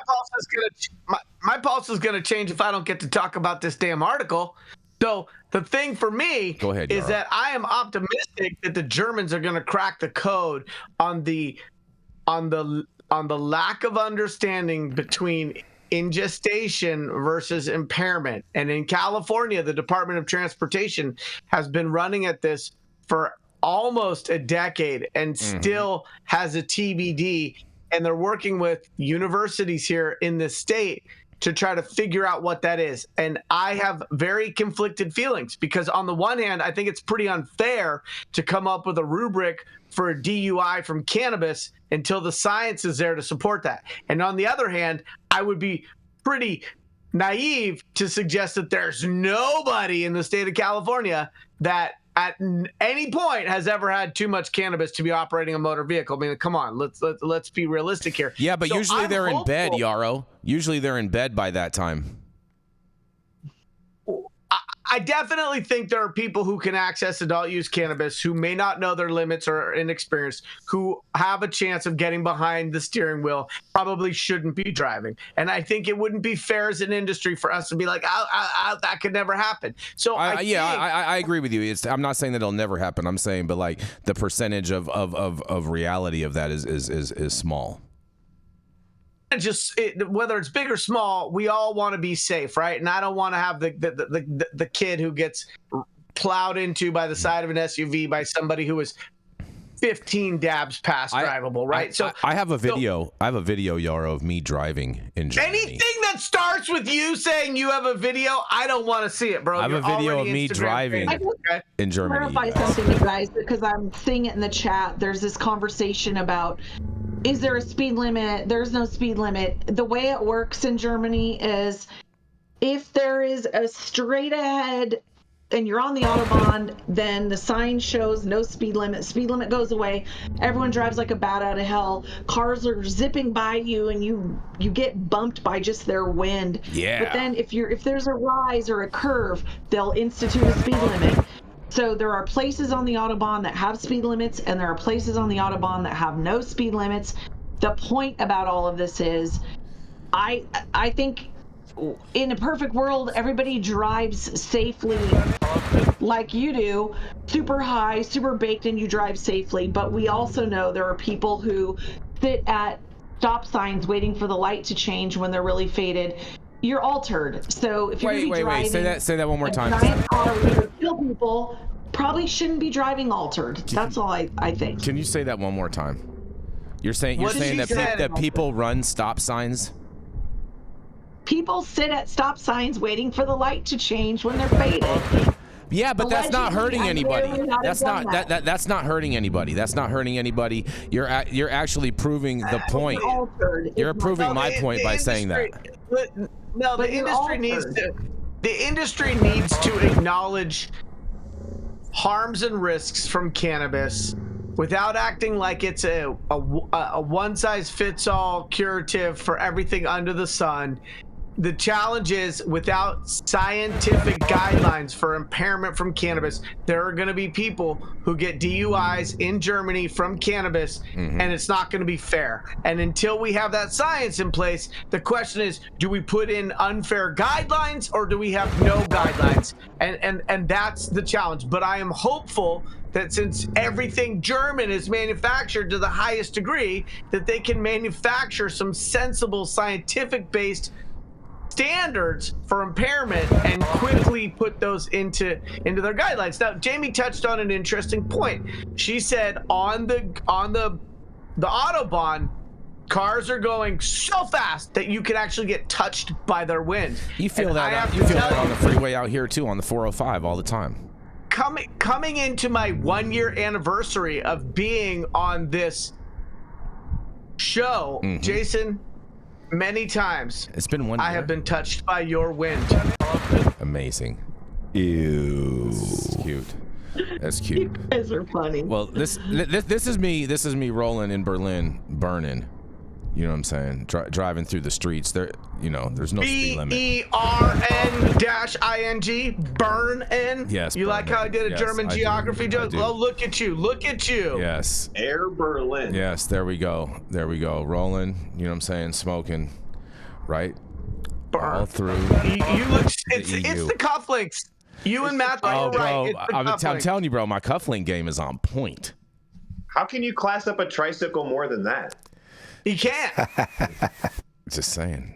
pulse is gonna change if I don't get to talk about this damn article. So the thing for me is that I am optimistic that the Germans are gonna crack the code on the lack of understanding between ingestation versus impairment. And in California, the Department of Transportation has been running at this for almost a decade and still has a TBD. And they're working with universities here in the state to try to figure out what that is. And I have very conflicted feelings because on the one hand, I think it's pretty unfair to come up with a rubric for a DUI from cannabis until the science is there to support that. And on the other hand, I would be pretty naive to suggest that there's nobody in the state of California that at any point has ever had too much cannabis to be operating a motor vehicle. I mean, come on, let's be realistic here. Yeah, but so usually I'm they're hopeful. in bed, Yarrow. Usually they're in bed by that time. I definitely think there are people who can access adult use cannabis who may not know their limits or are inexperienced, who have a chance of getting behind the steering wheel, probably shouldn't be driving. And I think it wouldn't be fair as an industry for us to be like, that could never happen. So I agree with you. I'm not saying that it'll never happen. I'm saying, but like the percentage of reality of that is small. Whether it's big or small, we all want to be safe, right? And I don't want to have the kid who gets plowed into by the side of an SUV by somebody who is 15 dabs past drivable, right? I have a video. I have a video, Yarrow, of me driving in Germany. Anything that starts with you saying you have a video, I don't want to see it, bro. I have a video of me driving in Germany. Clarify something, you guys, because I'm seeing it in the chat. There's this conversation about, is there a speed limit? There's no speed limit. The way it works in Germany is if there is a straight ahead and you're on the Autobahn, then the sign shows no speed limit. Speed limit goes away. Everyone drives like a bat out of hell. Cars are zipping by you and you get bumped by just their wind. Yeah. But then if there's a rise or a curve, they'll institute a speed limit. So there are places on the Autobahn that have speed limits, and there are places on the Autobahn that have no speed limits. The point about all of this is, I think in a perfect world, everybody drives safely like you do, super high, super baked, and you drive safely. But we also know there are people who sit at stop signs waiting for the light to change when they're really faded. You're altered. So if you're wait, say that one more time. Giant car to kill people, probably shouldn't be driving altered. That's all I think. Can you say that one more time? You're saying that people run stop signs? People sit at stop signs waiting for the light to change when they're faded. Yeah, but that's not hurting anybody. That's not hurting anybody. That's not hurting anybody. You're actually proving the point. You're proving my point by saying that. No, the industry needs to acknowledge harms and risks from cannabis without acting like it's a one-size-fits-all curative for everything under the sun. The challenge is, without scientific guidelines for impairment from cannabis, there are going to be people who get DUIs in Germany from cannabis, and it's not going to be fair. And until we have that science in place, the question is, do we put in unfair guidelines or do we have no guidelines? And that's the challenge. But I am hopeful that since everything German is manufactured to the highest degree, that they can manufacture some sensible scientific-based standards for impairment and quickly put those into their guidelines. Now, Jamie touched on an interesting point. She said on the Autobahn, cars are going so fast that you can actually get touched by their wind. You feel that on the freeway out here too, on the 405 all the time. Coming into my 1-year anniversary of being on this show, Jason, many times it's been 1 year. I have been touched by your wind. Amazing. Ew. That's cute. That's cute. You guys are funny. Well, this is me rolling in Berlin, burning. You know what I'm saying? Driving through the streets. There's no speed limit. BERN-ING, burn in. Yes. You like how I did a German geography joke? Oh, look at you. Look at you. Yes. Air Berlin. Yes. There we go. Rolling. You know what I'm saying? Smoking. Right. Burn. All through. You look. It's the cufflinks. You and Mathieu are right. I'm telling you, bro. My cufflink game is on point. How can you class up a tricycle more than that? You can't. Just saying.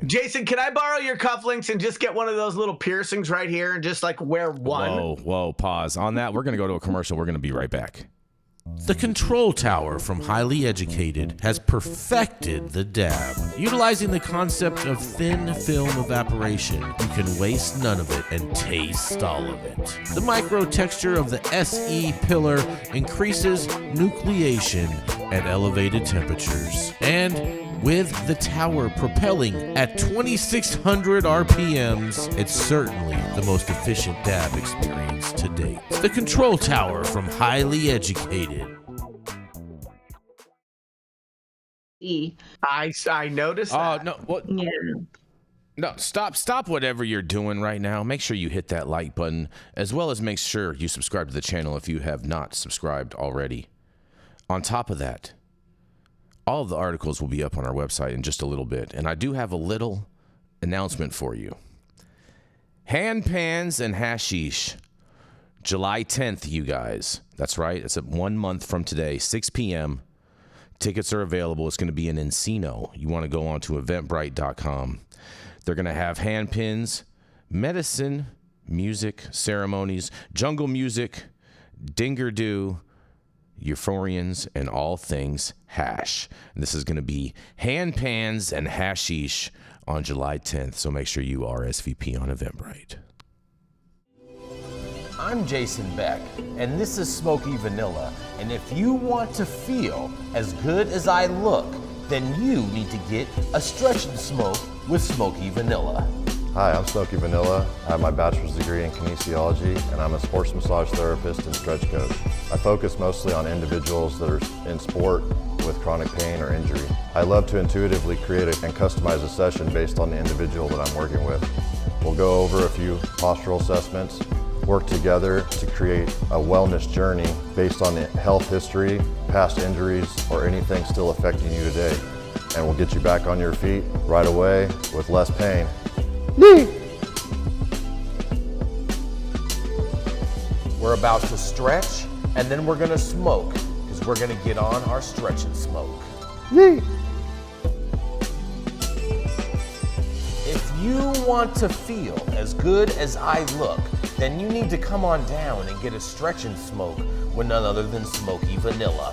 Jason, can I borrow your cufflinks and just get one of those little piercings right here and just like wear one? Whoa, pause on that. We're going to go to a commercial. We're going to be right back. The Control Tower from Highly Educated has perfected the dab. Utilizing the concept of thin film evaporation, you can waste none of it and taste all of it. The micro texture of the SE pillar increases nucleation at elevated temperatures. And with the tower propelling at 2,600 RPMs, it's certainly the most efficient dab experience to date. The Control Tower from Highly Educated. I noticed that. No, what? Yeah. No, stop whatever you're doing right now. Make sure you hit that like button, as well as make sure you subscribe to the channel if you have not subscribed already. On top of that, all of the articles will be up on our website in just a little bit, and I do have a little announcement for you. Hand pans and hashish, July 10th, you guys. That's right. It's 1 month from today, 6 p.m. Tickets are available. It's going to be in Encino. You want to go on to eventbrite.com. They're going to have hand pins, medicine, music, ceremonies, jungle music, dingadoo, euphorians, and all things hash. And this is going to be hand pans and hashish on July 10th. So make sure you RSVP on Eventbrite. I'm Jason Beck, and this is Smoky Vanilla. And if you want to feel as good as I look, then you need to get a stretch and smoke with Smoky Vanilla. Hi, I'm Smoky Vanilla. I have my bachelor's degree in kinesiology, and I'm a sports massage therapist and stretch coach. I focus mostly on individuals that are in sport with chronic pain or injury. I love to intuitively create and customize a session based on the individual that I'm working with. We'll go over a few postural assessments, work together to create a wellness journey based on the health history, past injuries, or anything still affecting you today. And we'll get you back on your feet right away with less pain. We're about to stretch, and then we're gonna smoke, because we're gonna get on our stretch and smoke. If you want to feel as good as I look, then you need to come on down and get a stretch and smoke with none other than Smoky Vanilla.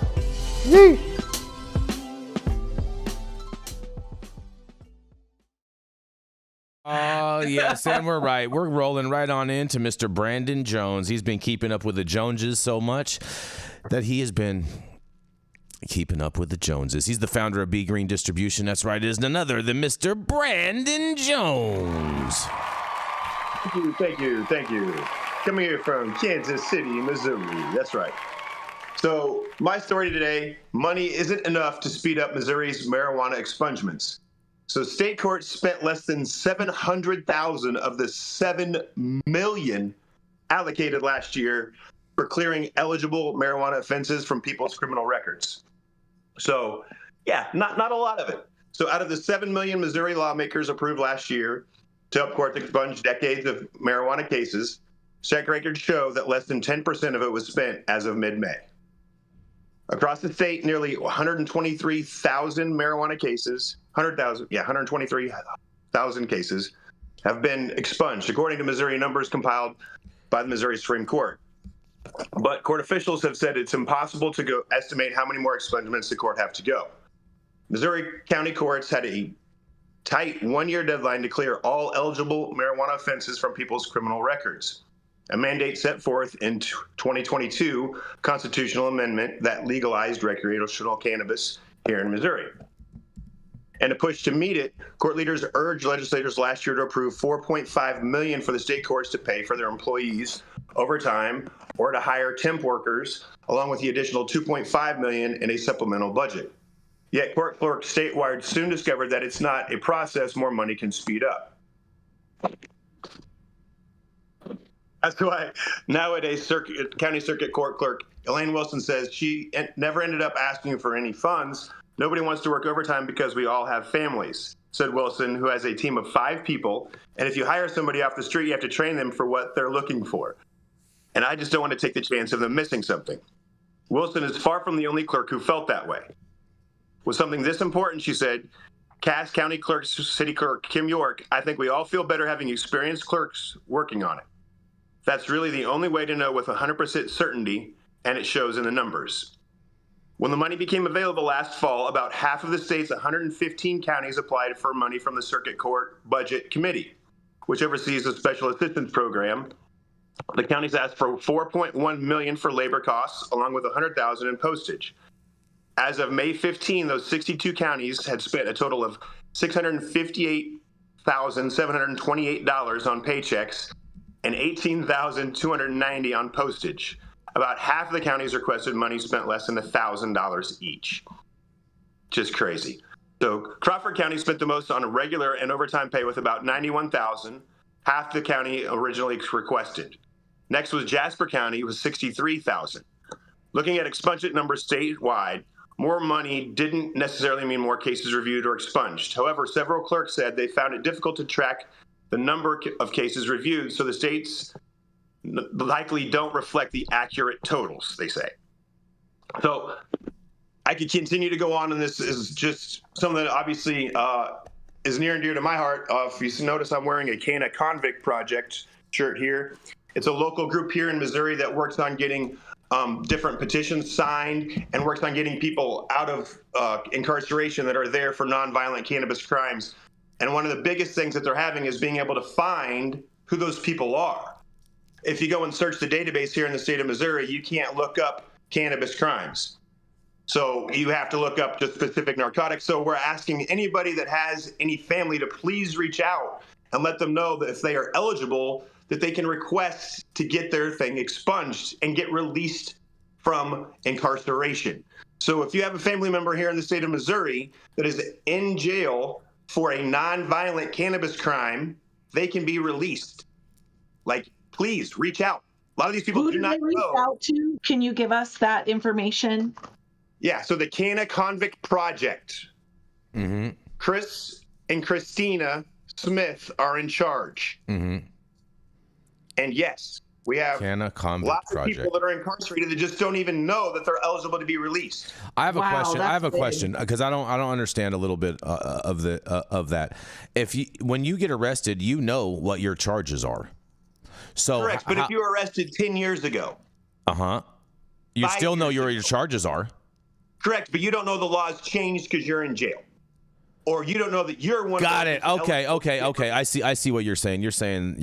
Oh, yes, and we're right. We're rolling right on into Mr. Brandon Jones. He's been keeping up with the Joneses so much that he has been keeping up with the Joneses. He's the founder of Be Green Distribution. That's right, it is none other than Mr. Brandon Jones. Thank you. Coming here from Kansas City, Missouri. That's right. So my story today, money isn't enough to speed up Missouri's marijuana expungements. So state courts spent less than $700,000 of the $7 million allocated last year for clearing eligible marijuana offenses from people's criminal records. So yeah, not a lot of it. So out of the $7 million Missouri lawmakers approved last year to help courts expunge decades of marijuana cases, state records show that less than 10% of it was spent as of mid-May. Across the state, nearly 123,000 marijuana cases, 123,000 cases have been expunged, according to Missouri numbers compiled by the Missouri Supreme Court. But court officials have said it's impossible to estimate how many more expungements the court have to go. Missouri county courts had a tight one-year deadline to clear all eligible marijuana offenses from people's criminal records, a mandate set forth in 2022 constitutional amendment that legalized recreational cannabis here in Missouri. And a push to meet it, court leaders urged legislators last year to approve $4.5 million for the state courts to pay for their employees overtime or to hire temp workers, along with the additional $2.5 million in a supplemental budget. Yet court clerks statewide soon discovered that it's not a process more money can speed up. That's why nowadays county circuit court clerk Elaine Wilson says she never ended up asking for any funds. Nobody wants to work overtime because we all have families, said Wilson, who has a team of 5 people. And if you hire somebody off the street, you have to train them for what they're looking for. And I just don't want to take the chance of them missing something. Wilson is far from the only clerk who felt that way. With something this important, she said, Cass County Clerk, City Clerk Kim York, I think we all feel better having experienced clerks working on it. That's really the only way to know with 100% certainty, and it shows in the numbers. When the money became available last fall, about half of the state's 115 counties applied for money from the Circuit Court Budget Committee, which oversees the Special Assistance Program. The counties asked for $4.1 million for labor costs, along with $100,000 in postage. As of May 15, those 62 counties had spent a total of $658,728 on paychecks and $18,290 on postage. About half of the counties requested money spent less than $1,000 each. Just crazy. So Crawford County spent the most on regular and overtime pay with about $91,000, half the county originally requested. Next was Jasper County with $63,000. Looking at expungement numbers statewide, more money didn't necessarily mean more cases reviewed or expunged. However, several clerks said they found it difficult to track the number of cases reviewed, so the states likely don't reflect the accurate totals, they say. So I could continue to go on, and this is just something that obviously is near and dear to my heart. If you notice, I'm wearing a Cana Convict Project shirt here. It's a local group here in Missouri that works on getting different petitions signed and works on getting people out of incarceration that are there for nonviolent cannabis crimes. And one of the biggest things that they're having is being able to find who those people are. If you go and search the database here in the state of Missouri, you can't look up cannabis crimes. So you have to look up just specific narcotics. So we're asking anybody that has any family to please reach out and let them know that if they are eligible, that they can request to get their thing expunged and get released from incarceration. So if you have a family member here in the state of Missouri that is in jail for a nonviolent cannabis crime, they can be released. Like, please reach out. A lot of these people Who do not they reach know. out to? Can you give us that information? Yeah, so the Cana Convict Project. Mm-hmm. Chris and Christina Smith are in charge. Mm-hmm. And yes, we have Cana Convict lots of Project. people that are incarcerated that just don't even know that they're eligible to be released. I have a Wow, question. I that's have a big. question because I don't understand a little bit of that. When you get arrested, you know what your charges are. So Correct, but if you were arrested 10 years ago. You 5 still know years your ago. charges are. Correct, but you don't know the laws changed because you're in jail. Or you don't know that you're one Got of it. those Okay. I see what you're saying. You're saying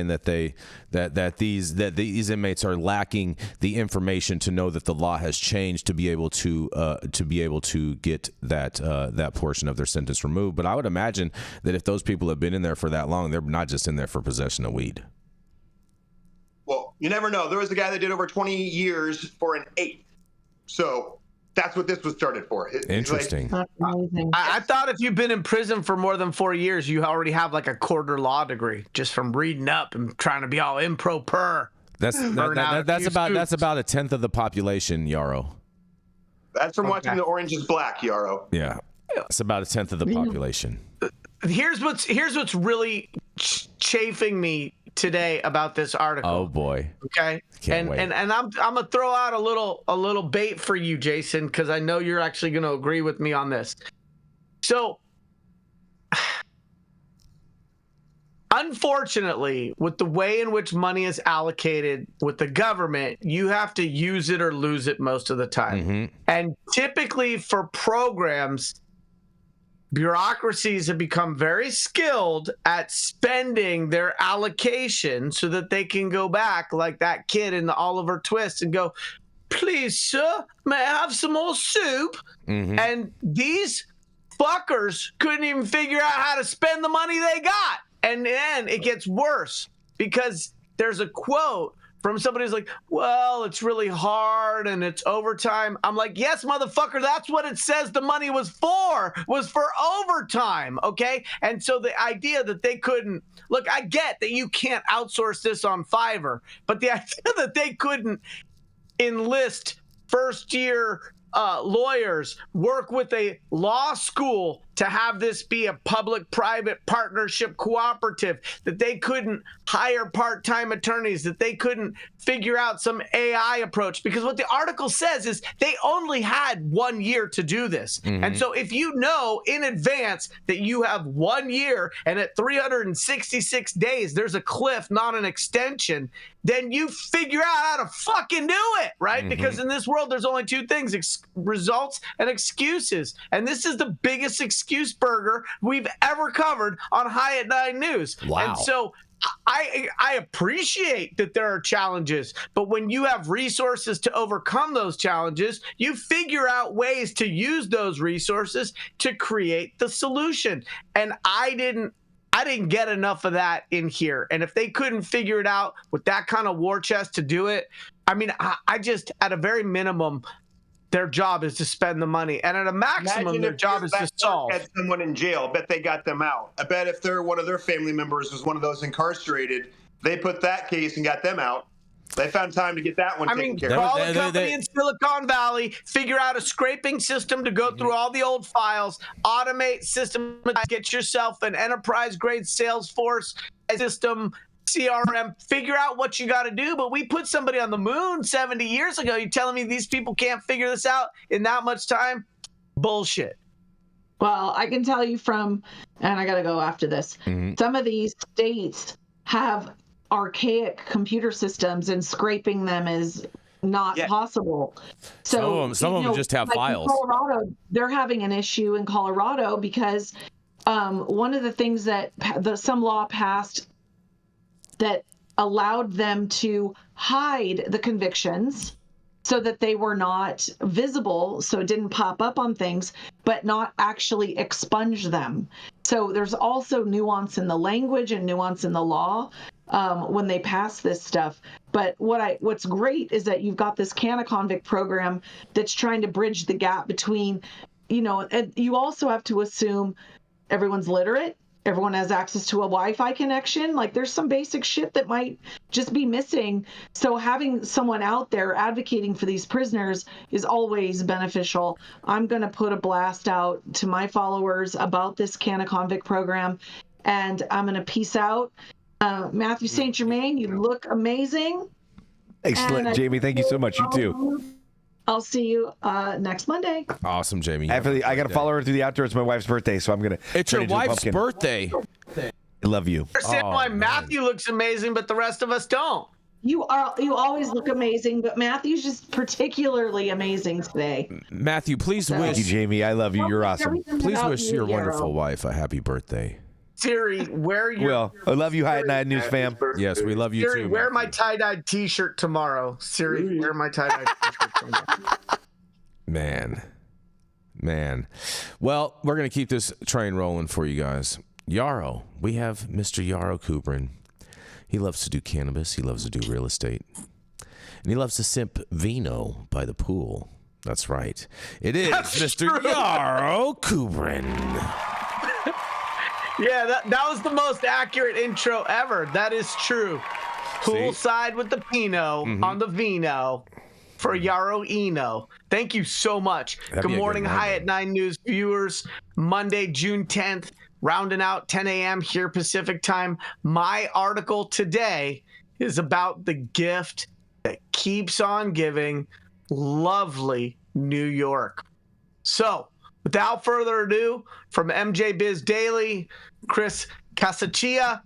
that these inmates are lacking the information to know that the law has changed to be able to get that portion of their sentence removed. But I would imagine that if those people have been in there for that long, they're not just in there for possession of weed. Well, you never know. There was a guy that did over 20 years for an 8th. So that's what this was started for. Interesting. That's amazing. I thought if you've been in prison for more than 4 years, you already have like a quarter law degree just from reading up and trying to be all improper. That's about a tenth of the population, Yarrow. That's from watching The Orange is Black, Yarrow. Yeah, it's about a tenth of the population. Here's what's really chafing me today about this article. Oh boy. Okay. Can't wait. And I'm gonna throw out a little bait for you, Jason, because I know you're actually gonna agree with me on this. So unfortunately, with the way in which money is allocated with the government, you have to use it or lose it most of the time. Mm-hmm. And typically for programs, bureaucracies have become very skilled at spending their allocation so that they can go back like that kid in the Oliver Twist and go, please, sir, may I have some more soup? Mm-hmm. And these fuckers couldn't even figure out how to spend the money they got. And then it gets worse because there's a quote from somebody who's like, well, it's really hard and it's overtime. I'm like, yes, motherfucker, that's what it says the money was for overtime, okay? And so the idea that they couldn't, look, I get that you can't outsource this on Fiverr, but the idea that they couldn't enlist first-year lawyers, work with a law school to have this be a public-private partnership cooperative, that they couldn't hire part-time attorneys, that they couldn't figure out some AI approach. Because what the article says is they only had 1 year to do this. And so if you know in advance that you have 1 year and at 366 days there's a cliff, not an extension, then you figure out how to fucking do it, right? Because in this world, there's only two things, results and excuses. And this is the biggest excuse burger we've ever covered on High at 9 News. Wow. And so I appreciate that there are challenges, but when you have resources to overcome those challenges, you figure out ways to use those resources to create the solution. And I didn't get enough of that in here. And if they couldn't figure it out with that kind of war chest to do it, I mean, I just, at a very minimum, their job is to spend the money. And at a maximum, their job is to solve. Had someone in jail, I bet they got them out. I bet if one of their family members was one of those incarcerated, they put that case and got them out. They found time to get that one taken care of. Call a company in Silicon Valley, figure out a scraping system to go through all the old files, automate system, get yourself an enterprise-grade Salesforce system, CRM, figure out what you got to do. But we put somebody on the moon 70 years ago. You're telling me these people can't figure this out in that much time? Bullshit. Well, I can tell you and I got to go after this, some of these states have archaic computer systems and scraping them is not possible. So some of them just have files. In Colorado, they're having an issue in Colorado because one of the things that some law passed that allowed them to hide the convictions so that they were not visible, so it didn't pop up on things, but not actually expunge them. So there's also nuance in the language and nuance in the law when they pass this stuff. But what's great is that you've got this CanaConvict program that's trying to bridge the gap between, and you also have to assume everyone's literate. Everyone has access to a Wi-Fi connection. Like there's some basic shit that might just be missing. So having someone out there advocating for these prisoners is always beneficial. I'm going to put a blast out to my followers about this CanaConvict program, and I'm going to peace out. Mathieu St. Germain, you look amazing. Excellent, Jamie. Thank you so much. You too. I'll see you next Monday. Awesome, Jamie. I got to follow her through the outdoors. It's my wife's birthday, so I'm going to. It's your wife's birthday. I love you. I understand why Matthew looks amazing, but the rest of us don't. You always look amazing, but Matthew's just particularly amazing today. Matthew, please wish. Thank you, Jamie. I love you. You're awesome. Please wish your wonderful wife a happy birthday. Siri, wear your... Well, I love you, High at 9 News fam. Yes, we love you Siri, too. wear Matthew. my tie-dyed t-shirt tomorrow. Siri, wear my tie-dyed t-shirt tomorrow. Man. Well, we're going to keep this train rolling for you guys. Yarrow. We have Mr. Yarrow Kubrin. He loves to do cannabis. He loves to do real estate. And he loves to simp vino by the pool. That's right. It is Mr. Yarrow Kubrin. Yeah, that was the most accurate intro ever. That is true. Poolside with the Pinot on the vino for Yarrow Eno. Thank you so much. Good morning, High at 9 News viewers. Monday, June 10th, rounding out 10 a.m. here Pacific time. My article today is about the gift that keeps on giving, lovely New York. So, without further ado, from MJ Biz Daily, Chris Casaccia,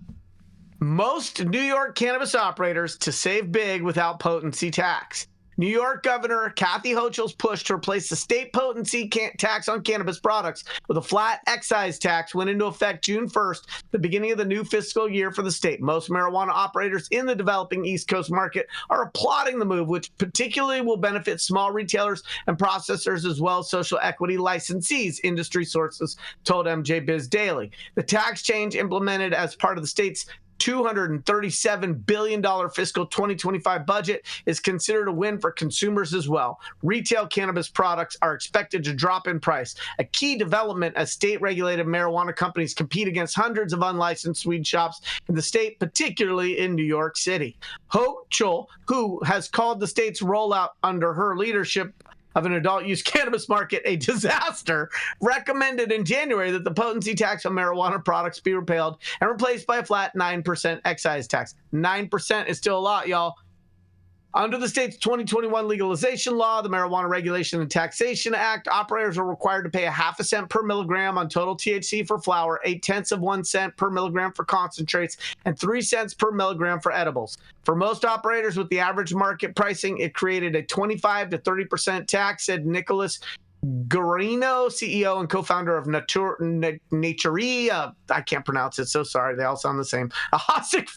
most New York cannabis operators to save big without potency tax. New York Governor Kathy Hochul's push to replace the state potency tax on cannabis products with a flat excise tax went into effect June 1st, the beginning of the new fiscal year for the state. Most marijuana operators in the developing East Coast market are applauding the move, which particularly will benefit small retailers and processors as well as social equity licensees, industry sources told MJ Biz Daily. The tax change implemented as part of the state's $237 billion fiscal 2025 budget is considered a win for consumers as well. Retail cannabis products are expected to drop in price, a key development as state-regulated marijuana companies compete against hundreds of unlicensed weed shops in the state, particularly in New York City. Hochul, who has called the state's rollout under her leadership of an adult use cannabis market a disaster, recommended in January that the potency tax on marijuana products be repealed and replaced by a flat 9% excise tax. 9% is still a lot, y'all. Under the state's 2021 legalization law, the Marijuana Regulation and Taxation Act, operators are required to pay a half a cent per milligram on total THC for flower, 0.8 of 1 cent per milligram for concentrates, and 3 cents per milligram for edibles. For most operators with the average market pricing, it created a 25 to 30% tax, said Nicholas Guarino, CEO and co-founder of Naturie, I can't pronounce it, so sorry, they all sound the same. A Hossick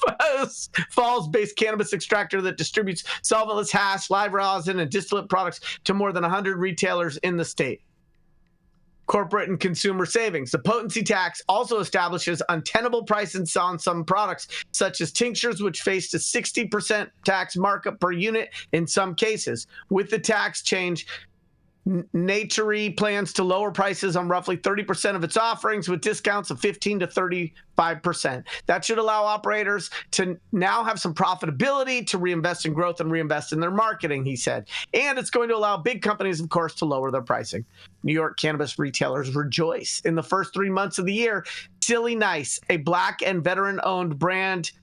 Falls-based cannabis extractor that distributes solventless hash, live rosin, and distillate products to more than 100 retailers in the state. Corporate and consumer savings. The potency tax also establishes untenable prices on some products, such as tinctures, which faced a 60% tax markup per unit in some cases. With the tax change, Naturie plans to lower prices on roughly 30% of its offerings with discounts of 15 to 35%. That should allow operators to now have some profitability to reinvest in growth and reinvest in their marketing, he said. And it's going to allow big companies, of course, to lower their pricing. New York cannabis retailers rejoice. In the first 3 months of the year, Silly Nice, a Black and veteran-owned brand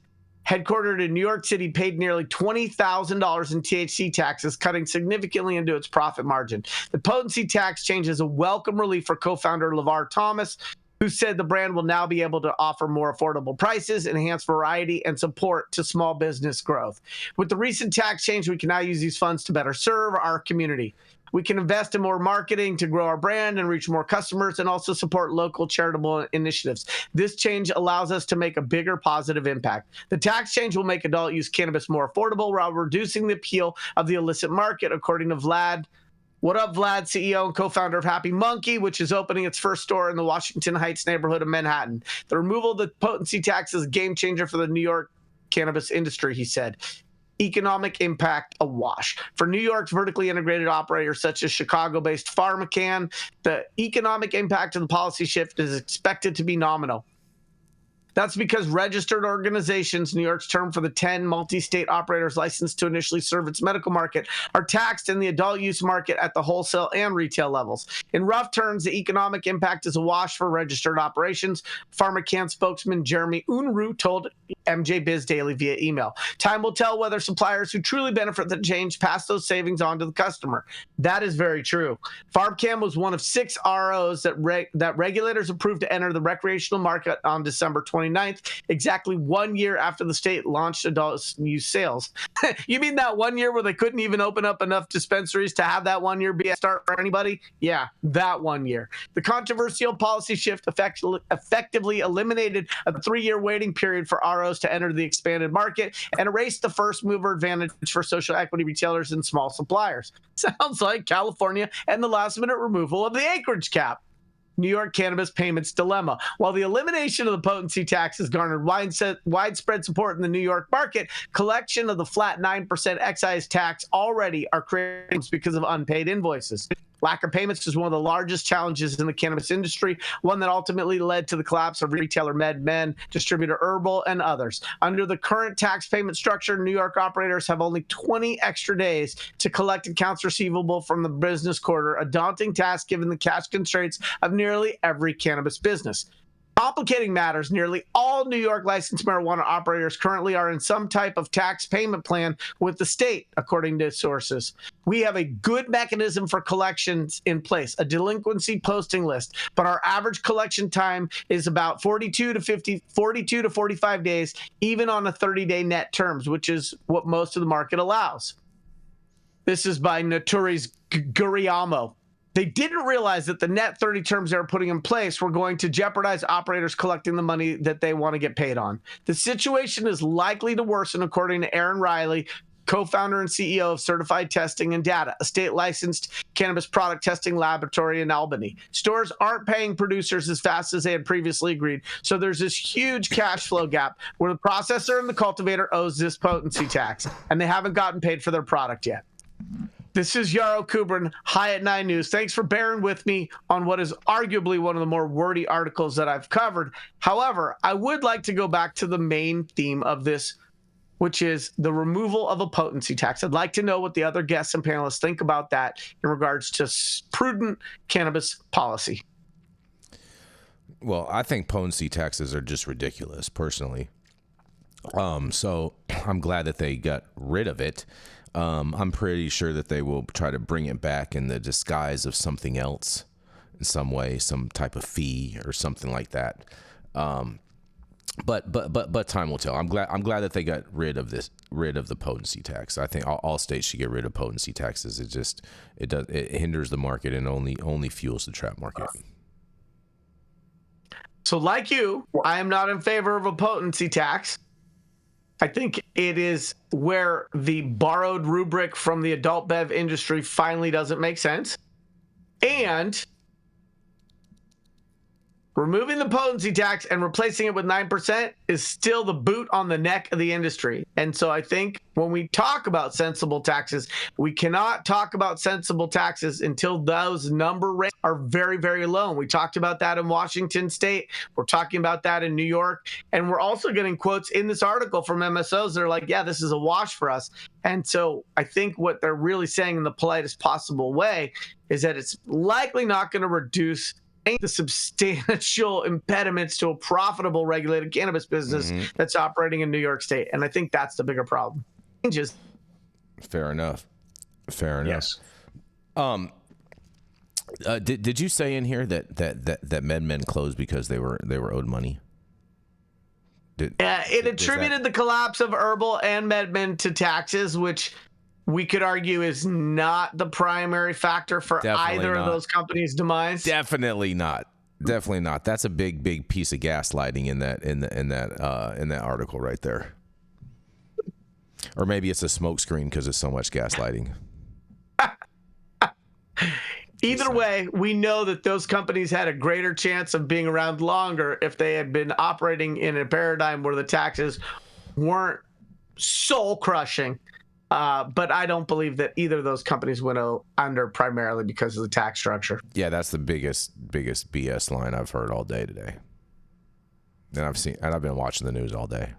headquartered in New York City, paid nearly $20,000 in THC taxes, cutting significantly into its profit margin. The potency tax change is a welcome relief for co-founder LeVar Thomas, who said the brand will now be able to offer more affordable prices, enhance variety, and support to small business growth. With the recent tax change, we can now use these funds to better serve our community. We can invest in more marketing to grow our brand and reach more customers, and also support local charitable initiatives. This change allows us to make a bigger positive impact. The tax change will make adult use cannabis more affordable while reducing the appeal of the illicit market, according to Vlad. What up, Vlad, CEO and co-founder of Happy Monkey, which is opening its first store in the Washington Heights neighborhood of Manhattan. The removal of the potency tax is a game changer for the New York cannabis industry, he said. Economic impact awash. For New York's vertically integrated operators such as Chicago-based PharmaCann, the economic impact of the policy shift is expected to be nominal. That's because registered organizations, New York's term for the 10 multi-state operators licensed to initially serve its medical market, are taxed in the adult use market at the wholesale and retail levels. In rough terms, the economic impact is a wash for registered operations, PharmaCann spokesman Jeremy Unruh told MJ Biz Daily via email. Time will tell whether suppliers who truly benefit the change pass those savings on to the customer. That is very true. PharmaCann was one of 6 ROs that regulators approved to enter the recreational market on December 29th, exactly 1 year after the state launched adult use sales. You mean that 1 year where they couldn't even open up enough dispensaries to have that 1 year be a start for anybody? Yeah, that 1 year. The controversial policy shift effectively eliminated a 3-year waiting period for ROs to enter the expanded market and erased the first mover advantage for social equity retailers and small suppliers. Sounds like California and the last minute removal of the acreage cap. New York cannabis payments dilemma. While the elimination of the potency tax has garnered widespread support in the New York market, collection of the flat 9% excise tax already are creating because of unpaid invoices. Lack of payments is one of the largest challenges in the cannabis industry, one that ultimately led to the collapse of retailer MedMen, distributor Herbal, and others. Under the current tax payment structure, New York operators have only 20 extra days to collect accounts receivable from the business quarter, a daunting task given the cash constraints of nearly every cannabis business. Complicating matters, nearly all New York licensed marijuana operators currently are in some type of tax payment plan with the state, according to sources. We have a good mechanism for collections in place, a delinquency posting list, but our average collection time is about 42 to 45 days, even on a 30-day net terms, which is what most of the market allows. This is by Notorious Guriamo. They didn't realize that the net 30 terms they were putting in place were going to jeopardize operators collecting the money that they want to get paid on. The situation is likely to worsen, according to Aaron Riley, co-founder and CEO of Certified Testing and Data, a state-licensed cannabis product testing laboratory in Albany. Stores aren't paying producers as fast as they had previously agreed, so there's this huge cash flow gap where the processor and the cultivator owes this potency tax, and they haven't gotten paid for their product yet. This is Yarrow Kubrin, High at 9 News. Thanks for bearing with me on what is arguably one of the more wordy articles that I've covered. However, I would like to go back to the main theme of this which is the removal of a potency tax. I'd like to know what the other guests and panelists think about that in regards to prudent cannabis policy. Well, I think potency taxes are just ridiculous, personally. So I'm glad that they got rid of it. I'm pretty sure that they will try to bring it back in the disguise of something else in some way, some type of fee or something like that. But time will tell. I'm glad that they got rid of the potency tax. I think all states should get rid of potency taxes. It hinders the market and only fuels the trap market. So like you, I am not in favor of a potency tax. I think it is where the borrowed rubric from the adult bev industry finally doesn't make sense. And removing the potency tax and replacing it with 9% is still the boot on the neck of the industry. And so I think when we talk about sensible taxes, we cannot talk about sensible taxes until those number rates are very, very low. And we talked about that in Washington State. We're talking about that in New York. And we're also getting quotes in this article from MSOs that are like, yeah, this is a wash for us. And so I think what they're really saying in the politest possible way is that it's likely not going to reduce the substantial impediments to a profitable regulated cannabis business that's operating in New York State. And I think that's the bigger problem. Just Fair enough. Yes. Did you say in here that MedMen closed because they were owed money? It attributed the collapse of Herbal and MedMen to taxes, which we could argue is not the primary factor for Definitely either not. of those companies' demise. Definitely not. Definitely not. That's a big piece of gaslighting in that article right there. Or maybe it's a smokescreen because it's so much gaslighting. Either way, we know that those companies had a greater chance of being around longer if they had been operating in a paradigm where the taxes weren't soul crushing. But I don't believe that either of those companies went under primarily because of the tax structure. Yeah, that's the biggest BS line I've heard all day today. And I've been watching the news all day.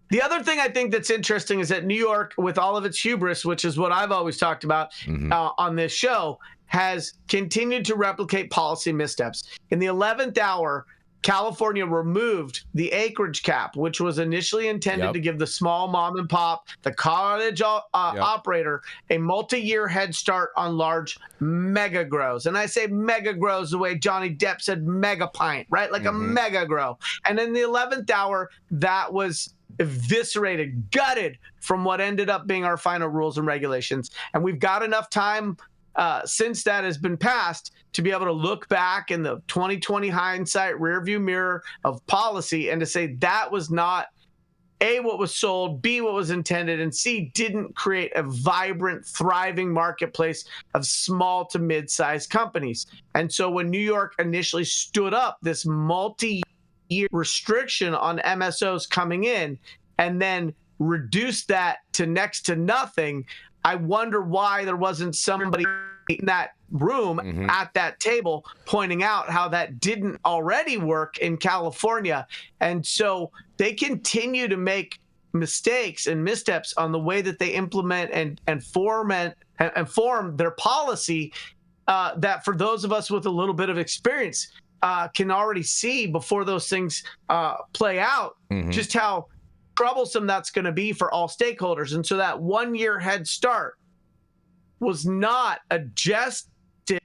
The other thing I think that's interesting is that New York, with all of its hubris, which is what I've always talked about on this show, has continued to replicate policy missteps. In the 11th hour, California removed the acreage cap, which was initially intended to give the small mom and pop, the cottage operator, a multi-year head start on large mega grows. And I say mega grows the way Johnny Depp said mega pint, right? Like a mega grow. And in the 11th hour, that was eviscerated, gutted from what ended up being our final rules and regulations. And we've got enough time since that has been passed to be able to look back in the 2020 hindsight rearview mirror of policy and to say that was not A, what was sold, B, what was intended, and C, didn't create a vibrant, thriving marketplace of small to mid-sized companies. And so when New York initially stood up this multi-year restriction on MSOs coming in and then reduced that to next to nothing, I wonder why there wasn't somebody in that room at that table pointing out how that didn't already work in California. And so they continue to make mistakes and missteps on the way that they implement and form their policy that for those of us with a little bit of experience can already see before those things play out just how troublesome that's going to be for all stakeholders. And so that 1 year head start was not adjusted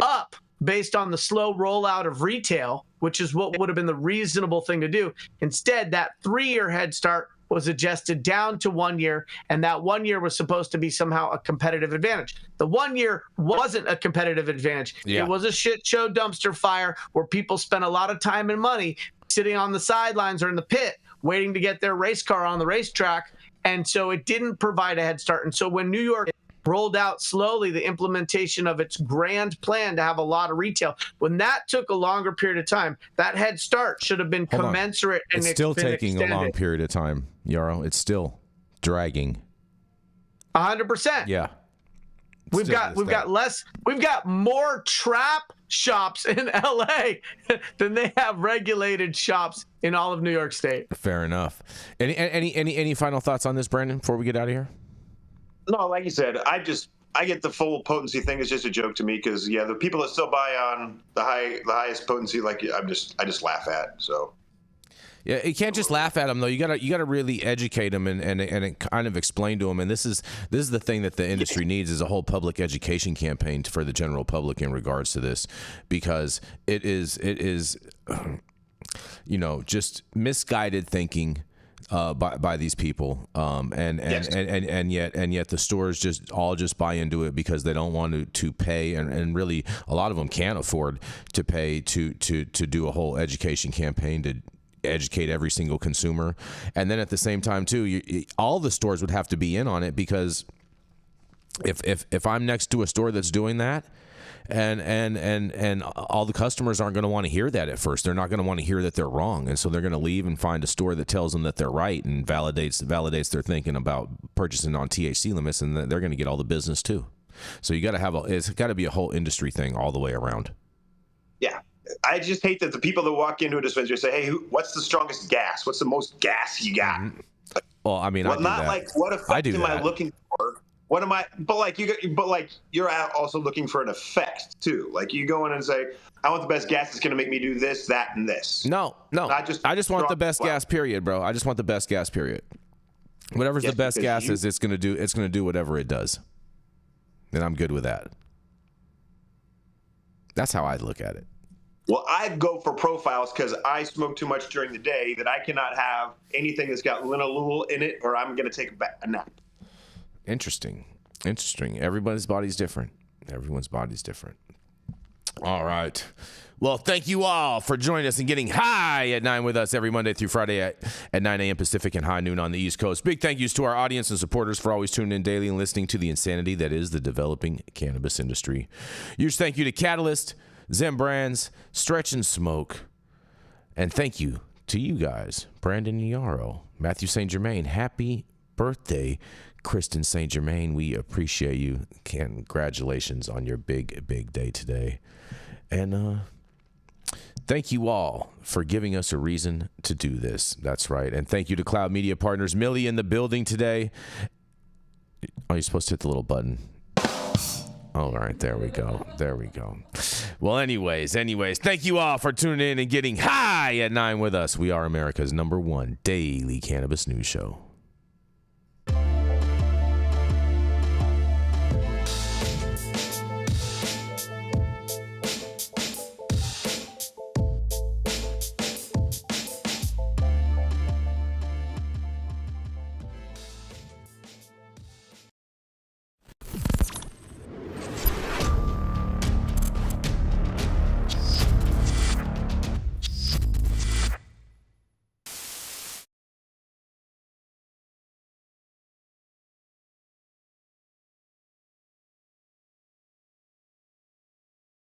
up based on the slow rollout of retail, which is what would have been the reasonable thing to do. Instead, that 3 year head start was adjusted down to 1 year, and that 1 year was supposed to be somehow a competitive advantage. The 1 year wasn't a competitive advantage. It was a shit show dumpster fire where people spent a lot of time and money sitting on the sidelines or in the pit waiting to get their race car on the racetrack. And so it didn't provide a head start. And so when New York rolled out slowly the implementation of its grand plan to have a lot of retail, when that took a longer period of time, that head start should have been commensurate. And it's still taking a long period of time, Yarrow. It's still dragging. 100%. Yeah. We've got more trap shops in LA than they have regulated shops in all of New York State. Fair enough. Any final thoughts on this, Brandon, before we get out of here? No, like you said, I get the full potency thing is just a joke to me because the people that still buy on the highest potency, like I just laugh at. So yeah, you can't just laugh at them though. You gotta really educate them and kind of explain to them. And this is the thing that the industry needs is a whole public education campaign for the general public in regards to this, because it is just misguided thinking by these people, and yet the stores just buy into it because they don't want to pay, and really a lot of them can't afford to pay to do a whole education campaign to educate every single consumer. And then at the same time too, all the stores would have to be in on it, because if I'm next to a store that's doing that, and all the customers aren't going to want to hear that at first. They're not going to want to hear that they're wrong, and so they're going to leave and find a store that tells them that they're right and validates their thinking about purchasing on THC limits, and they're going to get all the business too. So you got to it's got to be a whole industry thing all the way around. Yeah, I just hate that the people that walk into a dispensary say, "Hey, what's the strongest gas? What's the most gas you got?" Mm-hmm. Well, I mean, not like what effect am I looking for? What am I? But you're also looking for an effect too. Like you go in and say, "I want the best gas that's going to make me do this, that, and this." No. I just want the best gas. Period, bro. I just want the best gas. Period. Whatever's the best gas is, it's going to do whatever it does, and I'm good with that. That's how I look at it. Well, I go for profiles because I smoke too much during the day that I cannot have anything that's got linalool in it, or I'm going to take a nap. Interesting. Everybody's body's different. Everyone's body's different. All right. Well, thank you all for joining us and getting high at 9 with us every Monday through Friday at 9 a.m. Pacific and high noon on the East Coast. Big thank yous to our audience and supporters for always tuning in daily and listening to the insanity that is the developing cannabis industry. Huge thank you to Catalyst, Zen Brands, Stretch and Smoke. And thank you to you guys, Brandon and Yarrow, Mathieu St. Germain. Happy birthday, Kristen St. Germain. We appreciate you. Congratulations on your big day today. And thank you all for giving us a reason to do this. That's right. And thank you to Cloud Media Partners. Millie in the building today. Oh, you're supposed to hit the little button. All right, there we go. Well, anyways, thank you all for tuning in and getting high at 9 with us. We are America's #1 daily cannabis news show.